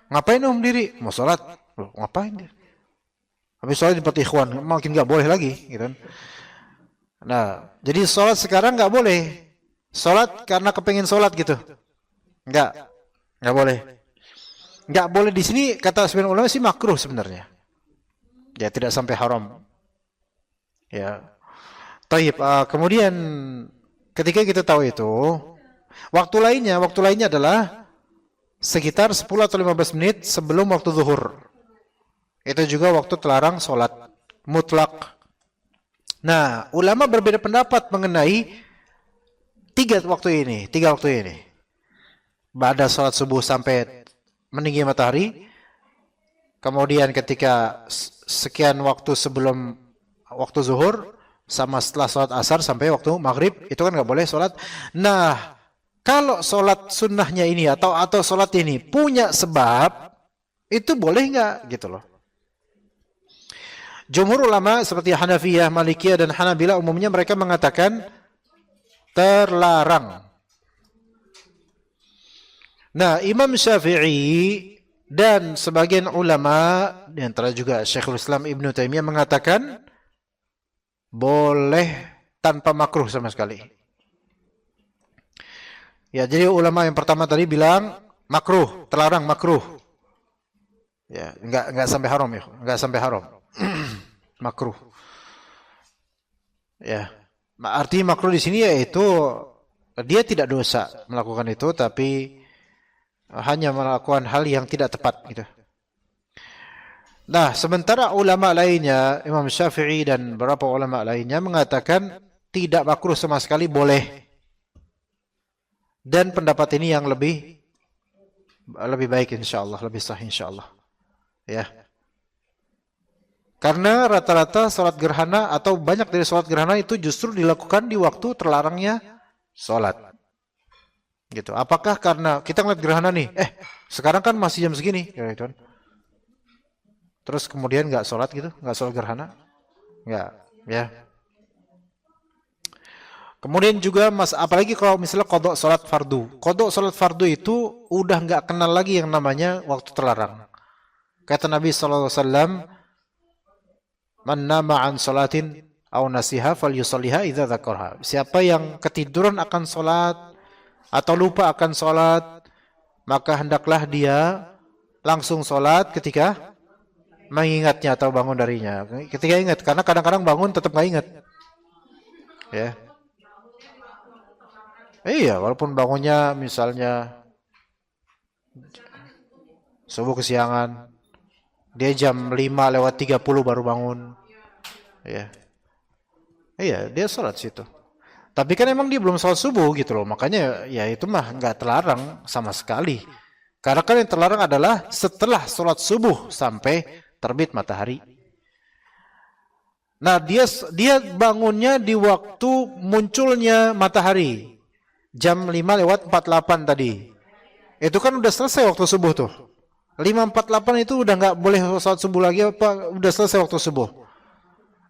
ngapain diri? Mau sholat? Loh, ngapain dia? Habis sholat di ikhwan, makin nggak boleh lagi, gitu kan? Nah, jadi sholat sekarang nggak boleh. Sholat karena kepengen sholat gitu, nggak boleh. Nggak boleh di sini kata sebagian ulama sih makruh sebenarnya. Ya tidak sampai haram. Ya, taib. Kemudian ketika kita tahu itu, waktu lainnya adalah sekitar 10 atau 15 menit sebelum waktu zuhur. Itu juga waktu terlarang sholat mutlak. Nah, ulama berbeda pendapat mengenai tiga waktu ini. Ba'da sholat subuh sampai meninggi matahari. Kemudian ketika sekian waktu sebelum waktu zuhur, sama setelah sholat asar sampai waktu maghrib, itu kan nggak boleh sholat. Nah, kalau sholat sunnahnya ini atau sholat ini punya sebab, itu boleh nggak gitu loh. Jumhur ulama seperti Hanafiyah, Malikiyah, dan Hanabilah umumnya mereka mengatakan terlarang. Nah, Imam Syafi'i dan sebagian ulama, di antara juga Syekhul Islam Ibnu Taimiyah mengatakan boleh tanpa makruh sama sekali. Ya, jadi ulama yang pertama tadi bilang makruh, terlarang makruh. Ya, enggak sampai haram ya, enggak sampai haram. Makruh. Ya. Artinya makruh di sini yaitu dia tidak dosa melakukan itu, tapi hanya melakukan hal yang tidak tepat gitu. Nah, sementara ulama lainnya, Imam Syafi'i dan beberapa ulama lainnya mengatakan tidak makruh sama sekali, boleh. Dan pendapat ini yang lebih baik insyaallah, lebih sahih insyaallah. Ya. Karena rata-rata sholat gerhana atau banyak dari sholat gerhana itu justru dilakukan di waktu terlarangnya sholat. Gitu. Apakah karena kita ngeliat gerhana nih, sekarang kan masih jam segini, gitu kan? Terus kemudian nggak sholat gitu, nggak sholat gerhana, nggak, ya. Kemudian juga apalagi kalau misalnya kodok sholat fardu. Kodok sholat fardu itu udah nggak kenal lagi yang namanya waktu terlarang. Kata Nabi SAW, man nama an sholatin aw nasiha falyusalliha idza dzakarha. Siapa yang ketiduran akan sholat atau lupa akan sholat, maka hendaklah dia langsung sholat ketika mengingatnya atau bangun darinya. Ketika ingat, karena kadang-kadang bangun tetap nggak ingat. Ya. Iya, walaupun bangunnya misalnya subuh kesiangan, dia jam 5:30 baru bangun. Ya. Iya, dia sholat situ. Tapi kan emang dia belum sholat subuh gitu loh. Makanya ya itu mah nggak terlarang sama sekali. Karena kan yang terlarang adalah setelah sholat subuh sampai terbit matahari. Nah, dia bangunnya di waktu munculnya matahari. Jam 5:48 tadi. Itu kan udah selesai waktu subuh tuh. 5:48 itu udah nggak boleh sholat subuh lagi apa? Udah selesai waktu subuh.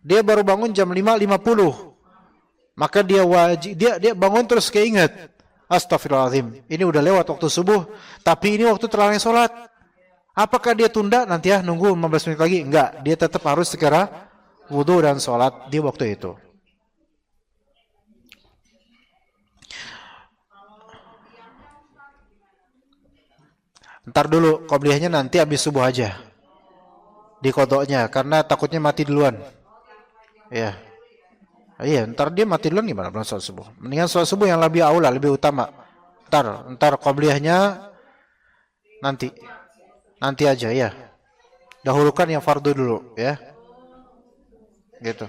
Dia baru bangun jam 5:50. Maka dia wajib dia bangun terus keinget. Astagfirullahaladzim. Ini udah lewat waktu subuh, tapi ini waktu terlarang sholat. Apakah dia tunda nanti nunggu 15 menit lagi? Enggak, dia tetap harus segera wudu dan sholat di waktu itu. Ntar dulu, qobliyahnya nanti habis subuh aja. Di kodoknya, karena takutnya mati duluan. Ya. Iya, ntar dia mati duluan gimana belum sholat subuh. Mendingan sholat subuh yang lebih aula, lebih utama. Ntar qobliyahnya nanti aja ya. Dahulukan yang fardu dulu ya. Gitu.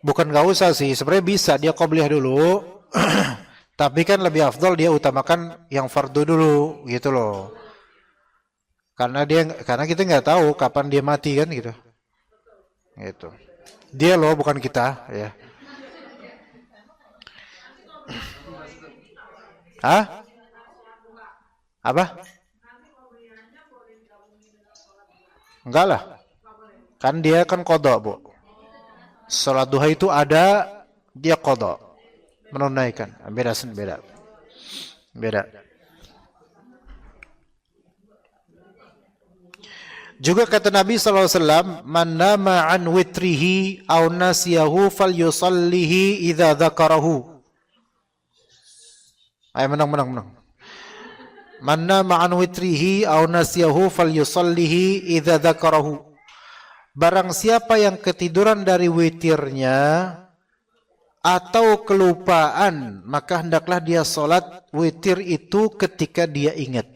Bukan nggak usah sih, sebenarnya bisa dia qobliyah dulu. Tapi kan lebih afdol dia utamakan yang fardu dulu gitu loh. Karena kita nggak tahu kapan dia mati kan gitu. Gitu. Dia loh bukan kita ya. Hah? Apa? Enggak lah. Kan dia kan qadha, Bu. Salat duha itu ada, dia qadha. Menunaikan. Beda. Juga kata Nabi SAW, man nama an witrihi aw nasiyahu falyusallihi idza dzakarahu. Ayo menang. Man nama an witrihi aw nasiyahu falyusallihi idza dzakarahu. Barang siapa yang ketiduran dari witirnya atau kelupaan, maka hendaklah dia salat witir itu ketika dia ingat.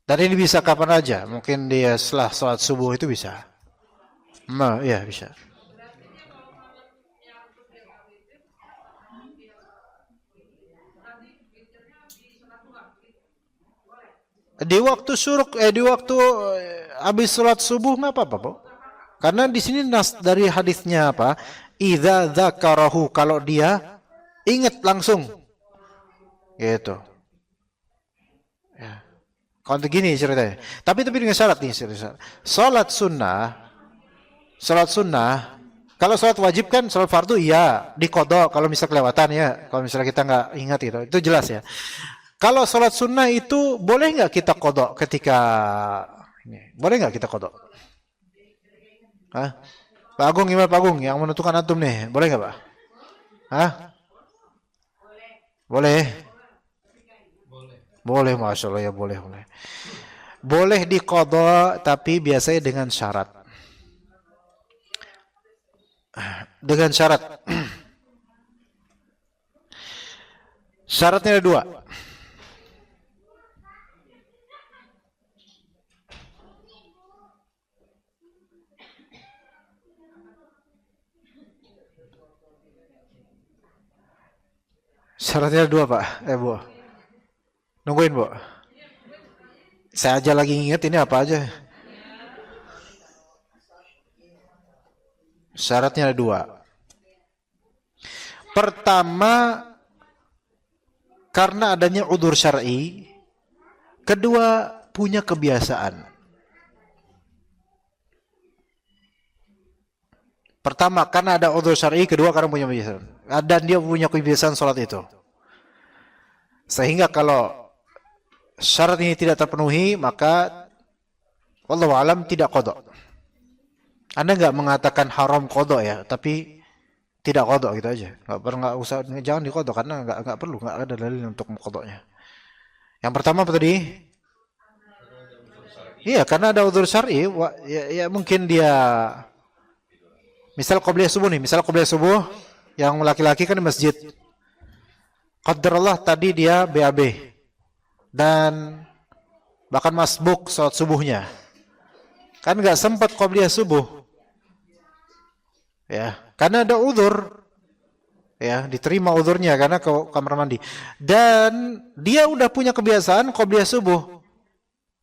Dan ini bisa kapan aja, mungkin dia setelah salat subuh itu bisa. Ya bisa. Di waktu habis salat subuh nggak apa-apa, Bu. Karena di sini nas dari hadisnya apa? Idza dzakarahu, kalau dia ingat langsung. Gitu. Ya. Kalau begini ceritanya. Tapi dengan syarat nih, salat sunnah, kalau salat wajib kan salat fardu iya diqadha kalau misal kelewatan ya. Kalau misalnya kita nggak ingat gitu. Itu jelas ya. Kalau salat sunnah itu boleh nggak kita qadha ketika ini? Boleh nggak kita qadha? Hah? Pak Agung, gimana Pak Agung yang menentukan antum nih? Boleh nggak Pak? Hah? Boleh. Boleh, Masya Allah ya, boleh. Boleh diqadha, tapi biasanya dengan syarat. Syaratnya ada 2. Syaratnya ada 2, Pak. Bu. Nungguin, Bu. Saya aja lagi ingat ini apa aja. Syaratnya ada 2. Pertama, karena adanya udzur syar'i. Kedua, punya kebiasaan. Pertama, karena ada udzur syar'i. Kedua, karena punya kebiasaan. Dan dia punya kebiasaan sholat itu. Sehingga kalau syarat ini tidak terpenuhi, maka wallahu alam tidak qadha. Anda enggak mengatakan haram qadha ya, tapi tidak qadha gitu aja. Enggak usah, jangan diqadha karena enggak perlu, enggak ada dalil untuk qadhanya. Yang pertama apa tadi? Iya, karena ada udzur syar'i, ya mungkin dia misal qobliyah subuh yang laki-laki kan di masjid. Qadarullah tadi dia BAB. Dan bahkan masbuk salat subuhnya, kan nggak sempat qobliyah subuh, ya karena ada udzur, ya diterima udzurnya karena ke kamar mandi, dan dia udah punya kebiasaan qobliyah subuh,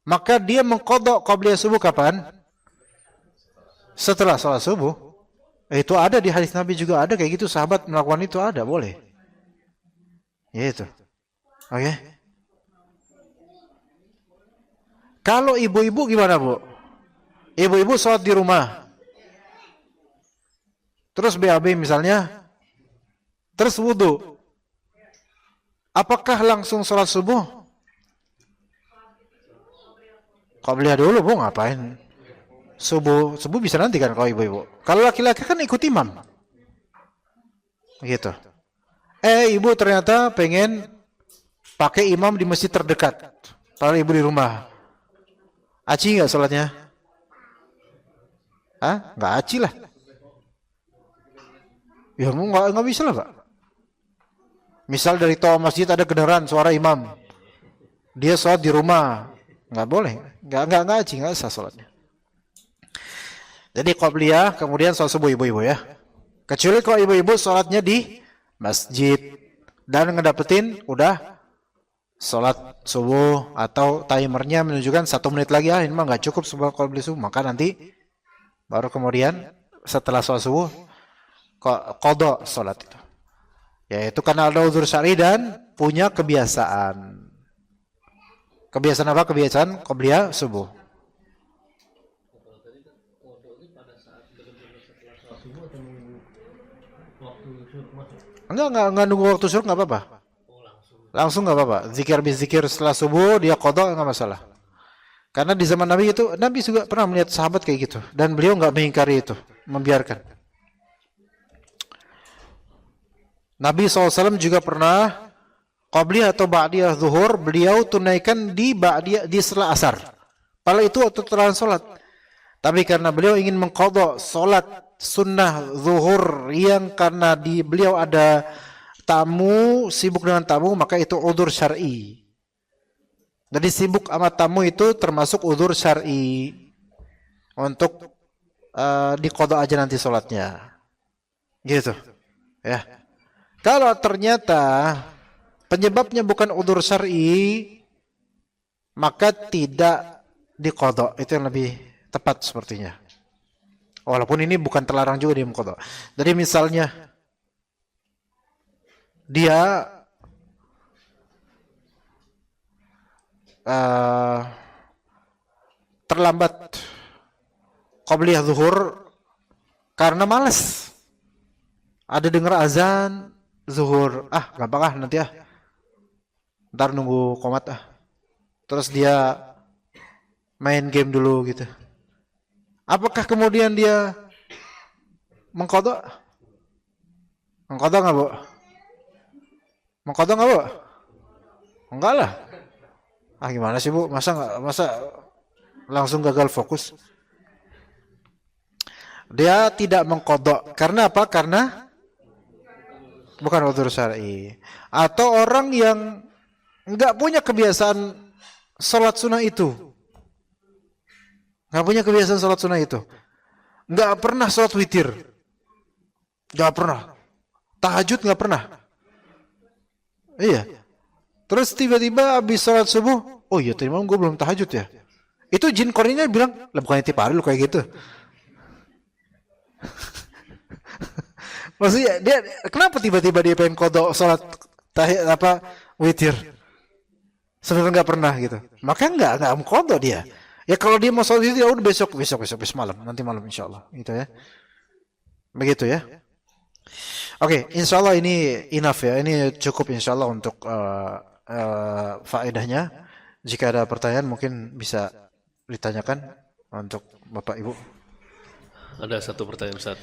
maka dia mengqadha qobliyah subuh kapan? Setelah salat subuh. Itu ada di hadis Nabi juga ada kayak gitu, sahabat melakukan itu ada, boleh, ya itu, oke. Kalau ibu-ibu gimana, Bu? Ibu-ibu sholat di rumah. Terus BAB misalnya. Terus wudu. Apakah langsung sholat subuh? Qobliyah dulu, Bu, ngapain? Subuh bisa nanti kan kalau ibu-ibu. Kalau laki-laki kan ikut imam. Gitu. Ibu ternyata pengen pakai imam di masjid terdekat. Kalau ibu di rumah. Aci nggak sholatnya? Hah? Nggak aci lah. Ya nggak bisa lah Pak. Misal dari toa masjid ada kendaraan suara imam, dia sholat di rumah, nggak boleh, nggak sah sholatnya. Jadi qobliyah kemudian sholat subuh ibu-ibu ya. Kecuali kalau ibu-ibu sholatnya di masjid dan ngedapetin udah sholat subuh atau timernya menunjukkan 1 menit lagi, ini mah nggak cukup sebuah qobliyah subuh, maka nanti baru kemudian setelah sholat subuh qadha sholat itu. Yaitu karena ada uzur syar'i dan punya kebiasaan. Kebiasaan apa? Kebiasaan qobliyah subuh. Enggak nunggu waktu syuruk nggak apa-apa. Langsung nggak apa-apa. Zikir setelah subuh dia qadha nggak masalah. Karena di zaman Nabi itu, Nabi juga pernah melihat sahabat kayak gitu dan beliau nggak mengingkari itu, membiarkan. Nabi SAW juga pernah qabliyah atau ba'diyah zuhur beliau tunaikan di ba'diyah di setelah asar. Padahal itu waktu telah sholat. Tapi karena beliau ingin mengqadha sholat sunnah zuhur yang karena di beliau ada tamu, sibuk dengan tamu, maka itu udzur syar'i. Jadi sibuk sama tamu itu termasuk udzur syar'i untuk diqadha aja nanti sholatnya. Gitu. Ya. Kalau ternyata penyebabnya bukan udzur syar'i, maka tidak diqadha. Itu yang lebih tepat sepertinya. Walaupun ini bukan terlarang juga dia mengqadha. Jadi misalnya dia terlambat qabliyah zuhur karena malas. Ada dengar azan zuhur, gampang nanti ntar nunggu qomat terus dia main game dulu gitu. Apakah kemudian dia mengqadha? Mengqadha nggak Bu? Mengqadha nggak Bu? Enggak lah. Gimana sih Bu? Masa langsung gagal fokus? Dia tidak mengqadha. Karena apa? Karena bukan udzur syar'i. Atau orang yang enggak punya kebiasaan salat sunnah itu. Enggak punya kebiasaan salat sunnah itu. Enggak pernah salat witir. Enggak pernah. Tahajud enggak pernah. Iya. Terus tiba-tiba habis salat subuh, oh iya tadi malam gue belum tahajud ya. Itu jin korinnya bilang, lah bukannya tiap hari lu kayak gitu. Maksudnya dia kenapa tiba-tiba dia pengen qadha salat witir? Sebenarnya enggak pernah gitu. Maka enggak qadha dia. Ya kalau dia mau salat witir ya udah besok malam, nanti malam insyaallah gitu ya. Begitu ya. Oke, insyaallah ini enough ya. Ini cukup insyaallah untuk faedahnya. Jika ada pertanyaan mungkin bisa ditanyakan untuk Bapak Ibu. Ada satu pertanyaan Ustaz.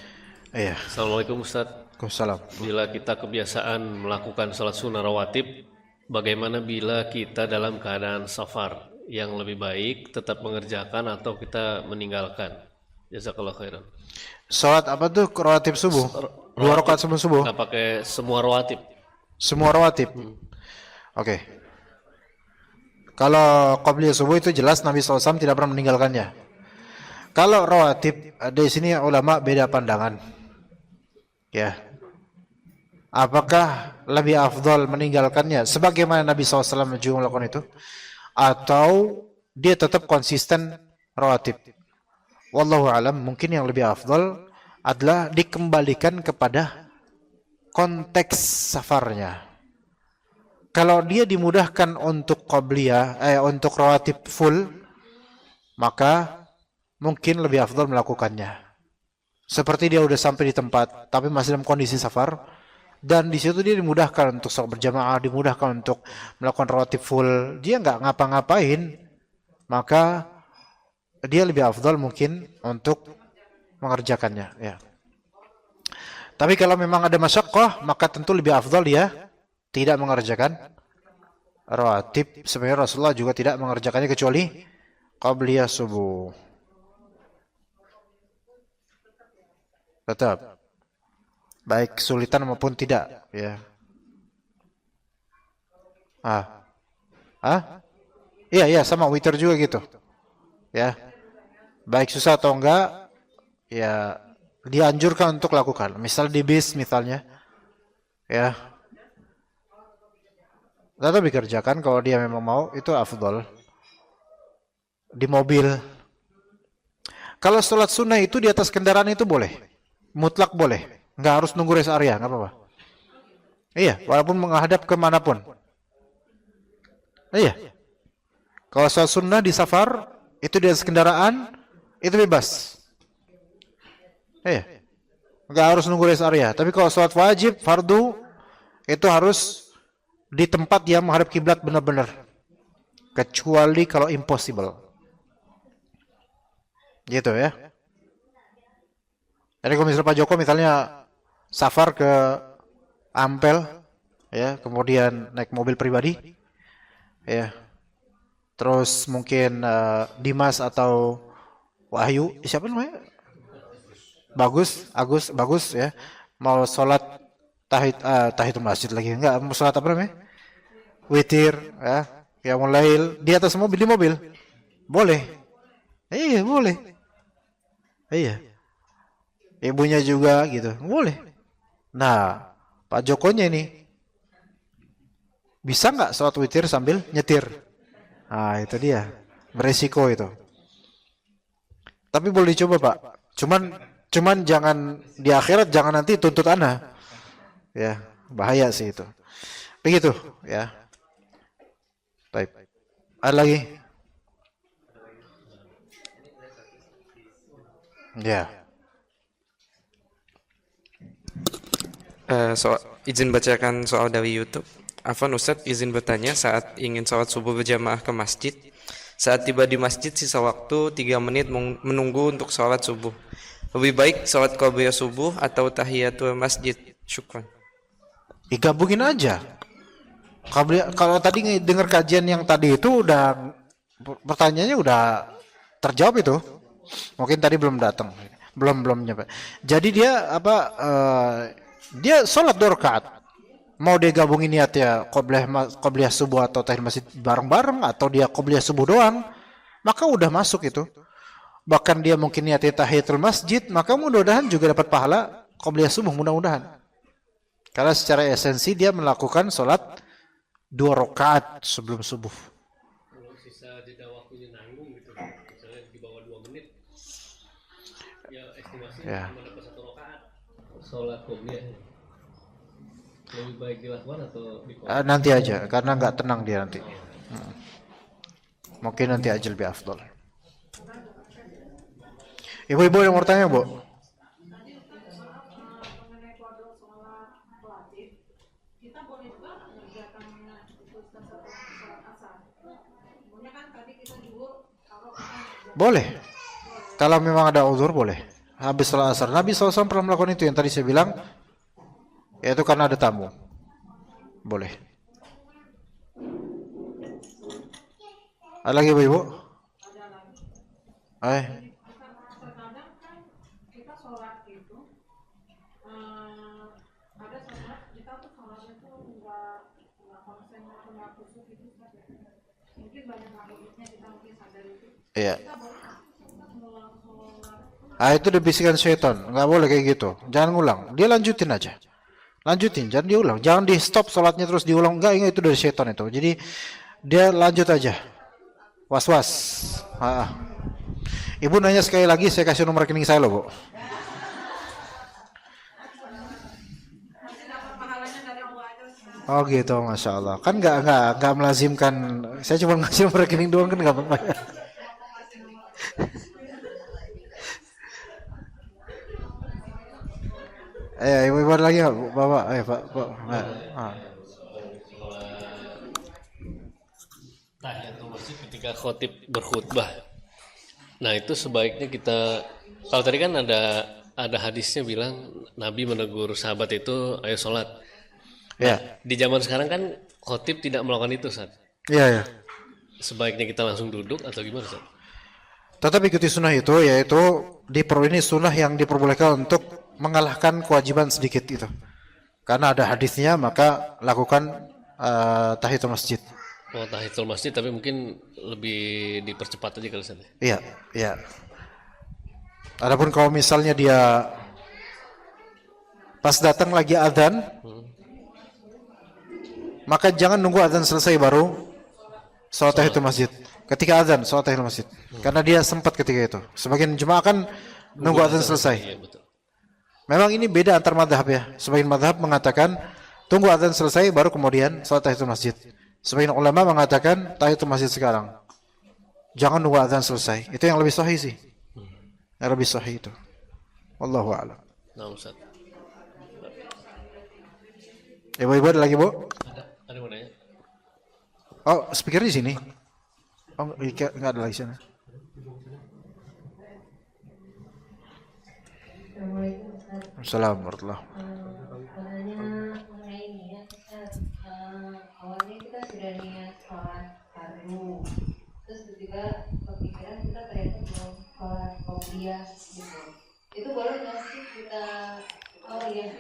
Iya. Assalamualaikum Ustaz. Waalaikumsalam. Bila kita kebiasaan melakukan salat sunnah rawatib, bagaimana bila kita dalam keadaan safar? Yang lebih baik tetap mengerjakan atau kita meninggalkan? Jazakallah khairan. Salat apa tuh rawatib subuh? 2 rakaat sebelum subuh. Nggak pakai semua rawatib. Semua rawatib. Oke. Kalau qabliyah subuh itu jelas Nabi SAW tidak pernah meninggalkannya. Kalau rawatib, di sini ulama beda pandangan. Ya. Apakah lebih afdal meninggalkannya sebagaimana Nabi SAW juga melakukan itu, atau dia tetap konsisten rawatib? Wallahu alam, mungkin yang lebih afdal adalah dikembalikan kepada konteks safarnya. Kalau dia dimudahkan untuk qabliyah, untuk rawatib full, maka mungkin lebih afdal melakukannya. Seperti dia udah sampai di tempat, tapi masih dalam kondisi safar, dan di situ dia dimudahkan untuk sholat berjamaah, dimudahkan untuk melakukan rawatib full, dia nggak ngapa-ngapain, maka dia lebih afdal mungkin untuk mengerjakannya. Ya. Tapi kalau memang ada masyaqqah, maka tentu lebih afdal dia tidak mengerjakan rawatib. Sebenarnya Rasulullah juga tidak mengerjakannya kecuali qabliyah subuh. Tetap. baik kesulitan maupun tidak, ya. Iya, iya, sama witir juga gitu. Ya. Baik susah atau enggak, ya dianjurkan untuk lakukan. Misal di bis misalnya, ya. Tetap dikerjakan kalau dia memang mau, itu afdol. Di mobil. Kalau sholat sunnah itu di atas kendaraan itu boleh. Mutlak boleh. Nggak harus nunggu rest area, nggak apa-apa. Iya, walaupun menghadap kemanapun. Iya. Kalau sholat sunnah di safar, itu di atas kendaraan, itu bebas. Iya. Nggak harus nunggu rest area. Tapi kalau sholat wajib, fardu, itu harus di tempat yang menghadap kiblat benar-benar. Kecuali kalau impossible. Gitu ya. Jadi kalau misalnya Pak Joko misalnya safar ke Ampel, ya, kemudian naik mobil pribadi, ya, terus mungkin Dimas atau Wahyu, siapa namanya? Bagus, ya, mau sholat tahiyatul masjid lagi, enggak, mau sholat apa namanya? Witir, ya, mulai di atas mobil, di mobil, boleh, iya boleh. Iya. Ibunya juga gitu. Boleh. Nah, Pak Jokonya ini bisa nggak sholat witir sambil nyetir? Nah, itu dia. Beresiko itu. Tapi boleh dicoba, Pak. Cuman jangan di akhirat, jangan nanti tuntut ana. Ya, bahaya sih itu. Begitu, ya. Baik. Ada lagi? Ya. Izin bacakan soal dari YouTube. Afwan Ustadz, izin bertanya, saat ingin sholat subuh berjamaah ke masjid, saat tiba di masjid sisa waktu 3 menit menunggu untuk sholat subuh. Lebih baik sholat qobliyah subuh atau tahiyatul masjid? Syukran. Digabungin aja. Kalau tadi dengar kajian yang tadi itu udah pertanyaannya udah terjawab itu. Mungkin tadi belum datang, belum nyampe. Jadi dia dia sholat 2 rakaat. Mau dia gabungin niatnya qobliyah subuh atau tahiyatul masjid bareng-bareng, atau dia qobliyah subuh doang, maka udah masuk itu. Bahkan dia mungkin niatnya tahiyatul masjid, maka mudah-mudahan juga dapat pahala qobliyah subuh, mudah-mudahan. Karena secara esensi dia melakukan sholat 2 rakaat sebelum subuh. Kalau sisa jeda waktunya nanggung gitu, misalnya di bawah 2 menit, ya estimasinya cuma dapat 1 rakaat sholat qobliyah. Lebih baik dilakukan atau Nanti aja, karena nggak tenang dia nanti. Mungkin nanti aja lebih afdol. Ibu-ibu yang mau tanya, Bu? Boleh. Kalau memang ada uzur boleh. Habis sholat asar. Nabi SAW pernah melakukan itu yang tadi saya bilang. Yaitu karena ada tamu. Boleh. Ada lagi Ibu? Iya. Itu bisikan syaitan. Nggak boleh kayak gitu. Jangan ngulang. Dia lanjutin aja. Lanjutin, jangan diulang. Jangan di stop sholatnya terus diulang. Enggak, itu dari syaitan itu. Jadi dia lanjut aja. Was-was. Ibu nanya sekali lagi, saya kasih nomor rekening saya loh, Bu. Oh gitu, Masya Allah. Kan nggak melazimkan. Saya cuma ngasih nomor rekening doang, kan nggak apa-apa. Ibu lagi nggak, Bapak? Pak. Tahiyatul masjid ketika khotib berkhutbah. Nah itu sebaiknya kita, kalau tadi kan ada hadisnya bilang Nabi menegur sahabat itu, ayo sholat. Nah, di zaman sekarang kan khotib tidak melakukan itu, Ustaz. Iya. Sebaiknya kita langsung duduk atau gimana, Ustaz? Tetap ikuti sunnah itu, yaitu ini sunnah yang diperbolehkan untuk mengalahkan kewajiban sedikit itu. Karena ada hadisnya, maka lakukan tahiyatul masjid. Oh, tahiyatul masjid, tapi mungkin lebih dipercepat aja kali Ustaz. Iya, iya. Adapun kalau misalnya dia pas datang lagi adzan, maka jangan nunggu adzan selesai baru salat tahiyatul masjid. Ketika adzan salat tahiyatul masjid. Karena dia sempat ketika itu. Sebagian jemaah kan nunggu adzan selesai. Iya, betul. Memang ini beda antar madhab ya. Sebagian madhab mengatakan tunggu adzan selesai baru kemudian salat tahiyatul masjid. Sebagian ulama mengatakan tahiyatul masjid sekarang. Jangan nunggu adzan selesai. Itu yang lebih sahih sih. Yang lebih sahih itu. Wallahu a'lam. Nah, Ustaz. Ibu-ibu ada lagi, Bu? Ada mau nanya? Oh, speaker di sini. Oh, enggak ada lagi sana. Assalamualaikum warahmatullahi Menanya mengenai niat, Ustaz. Awalnya kita sudah niat sholat fardu, terus ketika kepikiran kita ternyata belum sholat qobliyah gitu. Itu boleh nggak sih kita? Oh iya.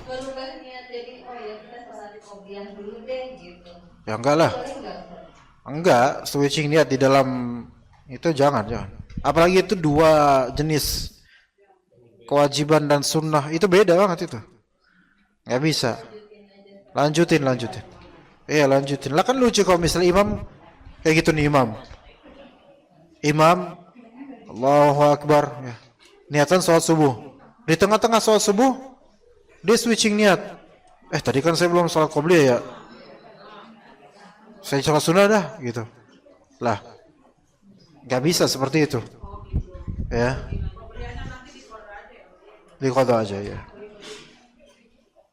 Berubah niat jadi kita sholat qobliyah dulu deh gitu. Ya enggak lah. Boleh nggak, Ustaz? Enggak, switching niat di dalam itu jangan. Apalagi itu dua jenis kewajiban dan sunnah, itu beda banget itu. Nggak bisa. Lanjutin. Iya, lanjutin. Lah kan lucu kalau misalnya imam kayak gitu nih imam. Allahu Akbar. Ya. Niatan sholat subuh. Di tengah-tengah sholat subuh dia switching niat. Tadi kan saya belum sholat qobliyah ya. Saya sholat sunnah dah gitu. Lah, nggak bisa seperti itu. Ya. Diqadha aja ya.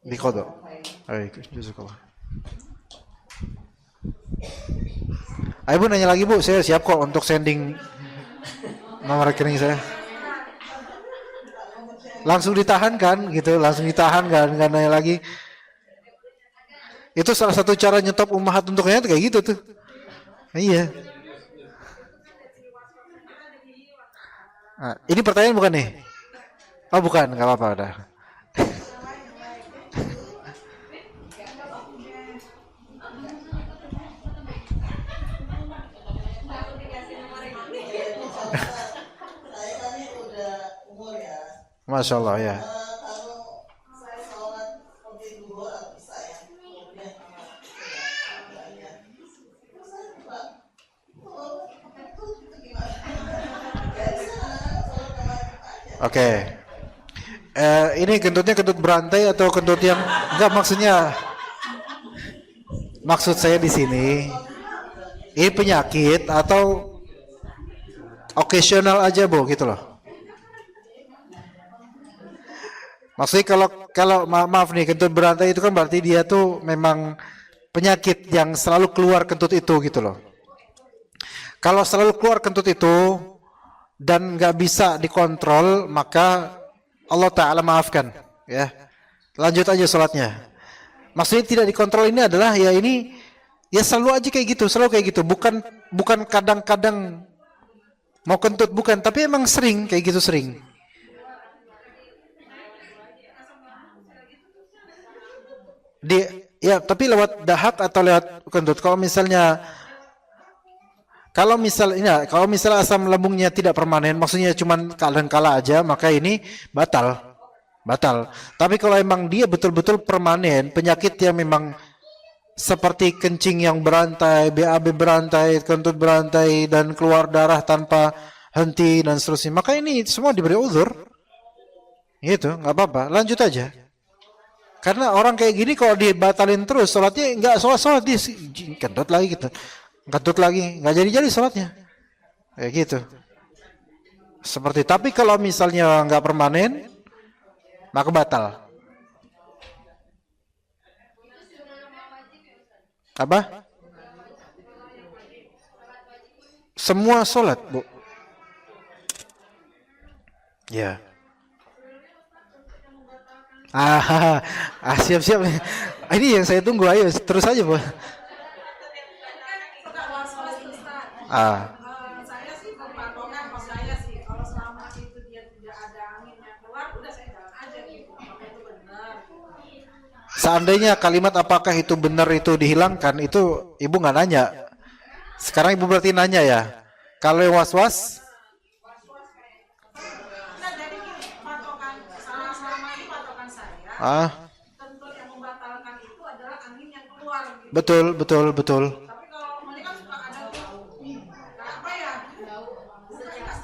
Diqadha. Baik, jazakallah. Ayo Bu nanya lagi Bu, saya siap kok untuk sending nomor rekening saya. Langsung ditahan kan gitu, nggak nanya lagi. Itu salah satu cara nyetop ummahat untuk kayak gitu tuh. Iya. Nah, ini pertanyaan bukan nih? Oh bukan, nggak apa-apa udah. Masya Allah ya. Oke. Ini kentutnya kentut berantai atau kentut yang enggak, maksud saya di sini ini penyakit atau occasional aja Bu gitu loh. Maksudnya kalau maaf nih, kentut berantai itu kan berarti dia tuh memang penyakit yang selalu keluar kentut itu gitu loh. Kalau selalu keluar kentut itu dan nggak bisa dikontrol, maka Allah Ta'ala maafkan ya. Lanjut aja sholatnya. Maksudnya tidak dikontrol ini adalah ya ini ya selalu aja kayak gitu, bukan kadang-kadang mau kentut, bukan, tapi emang sering kayak gitu, sering. Tapi lewat dahak atau lewat kentut. Kalau misalnya asam lambungnya tidak permanen, maksudnya cuman kadang-kala aja, maka ini batal. Tapi kalau emang dia betul-betul permanen, penyakit yang memang seperti kencing yang berantai, BAB berantai, kentut berantai, dan keluar darah tanpa henti dan seterusnya, maka ini semua diberi uzur. Gitu, nggak apa-apa, lanjut aja. Karena orang kayak gini kalau dibatalin terus sholatnya, nggak sholat dia kentut lagi gitu. Kentut lagi, nggak jadi sholatnya. Kayak gitu. Seperti, tapi kalau misalnya nggak permanen, maka batal. Apa? Semua sholat, Bu. Ya. Siap. Ini yang saya tunggu, ayo terus aja, Bu. Saya sih berpatokan, kalau selama itu Seandainya kalimat apakah itu benar itu dihilangkan, itu ibu nggak nanya. Sekarang ibu berarti nanya ya. Kalau yang was-was, ah, betul, betul, betul.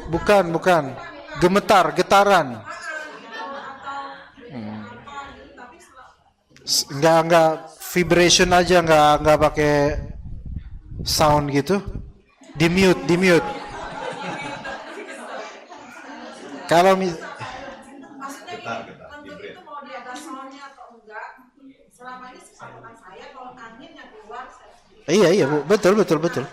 Bukan, bukan. Gemetar, getaran. Enggak vibration aja, enggak pakai sound gitu. Di mute. Kalau iya Bu, betul.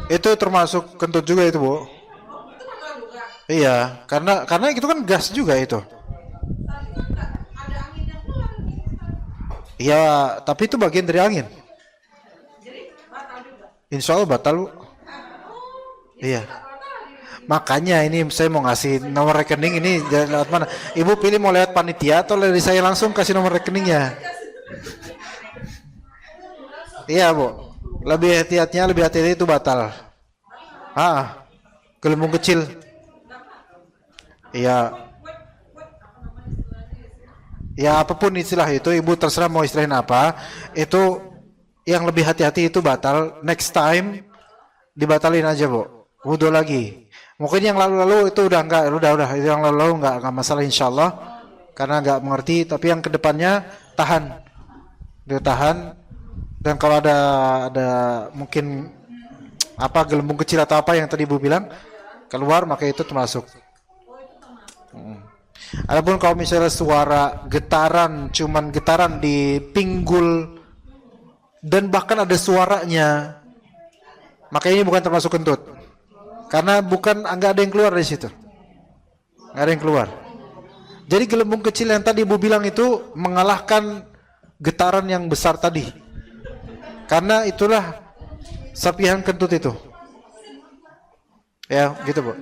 Itu termasuk kentut juga itu Bu. Iya, karena itu kan gas juga itu. Iya, tapi itu bagian dari angin. Insya Allah batal Bu. Iya. Makanya ini saya mau ngasih nomor rekening ini lewat mana? Ibu pilih mau lewat panitia atau dari saya langsung kasih nomor rekeningnya? Iya Bu. Lebih hati-hati itu batal. Gelembung kecil. Iya. Ya apapun istilah itu, ibu terserah mau istilahin apa. Itu yang lebih hati-hati itu batal. Next time dibatalin aja Bu. Wudhu lagi. Mungkin yang lalu-lalu itu udah itu yang lalu-lalu enggak masalah insyaallah karena enggak mengerti, tapi yang kedepannya tahan. Dia tahan, dan kalau ada mungkin gelembung kecil atau apa yang tadi Ibu bilang keluar, maka itu termasuk. Adapun kalau misalnya suara getaran, cuman getaran di pinggul dan bahkan ada suaranya, maka ini bukan termasuk kentut. Karena enggak ada yang keluar dari situ. Enggak ada yang keluar. Jadi gelembung kecil yang tadi Ibu bilang itu mengalahkan getaran yang besar tadi. Karena itulah serpihan kentut itu. Ya, gitu Bu.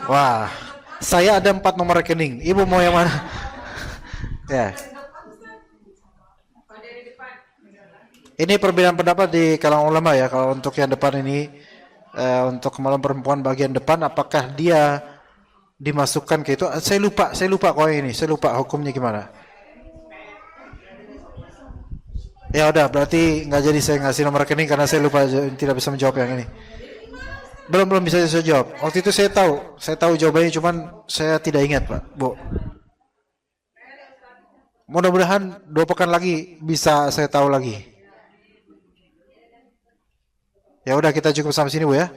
Wah, saya ada 4 nomor rekening. Ibu mau yang mana? Ya. Ini perbedaan pendapat di kalangan ulama ya. Kalau untuk yang depan ini, untuk kemaluan perempuan bagian depan, apakah dia dimasukkan ke itu? Saya lupa kalau ini. Saya lupa hukumnya gimana. Ya udah, berarti nggak jadi saya ngasih nomor rekening karena saya lupa, tidak bisa menjawab yang ini. Belum bisa saya jawab. Waktu itu saya tahu jawabannya, cuman saya tidak ingat Pak, Bu. Mudah-mudahan 2 pekan lagi bisa saya tahu lagi. Ya udah, kita cukup sampai sini Bu ya.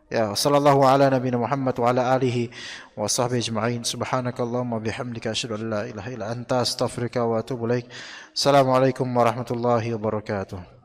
Ya, sallallahu ala nabiyina Muhammad wa ala alihi wa sahbihi ajma'in. Subhanakallahumma bihamdika asyhadu an la ilaha illa anta astaghfiruka wa atubu ilaik. Assalamualaikum warahmatullahi wabarakatuh.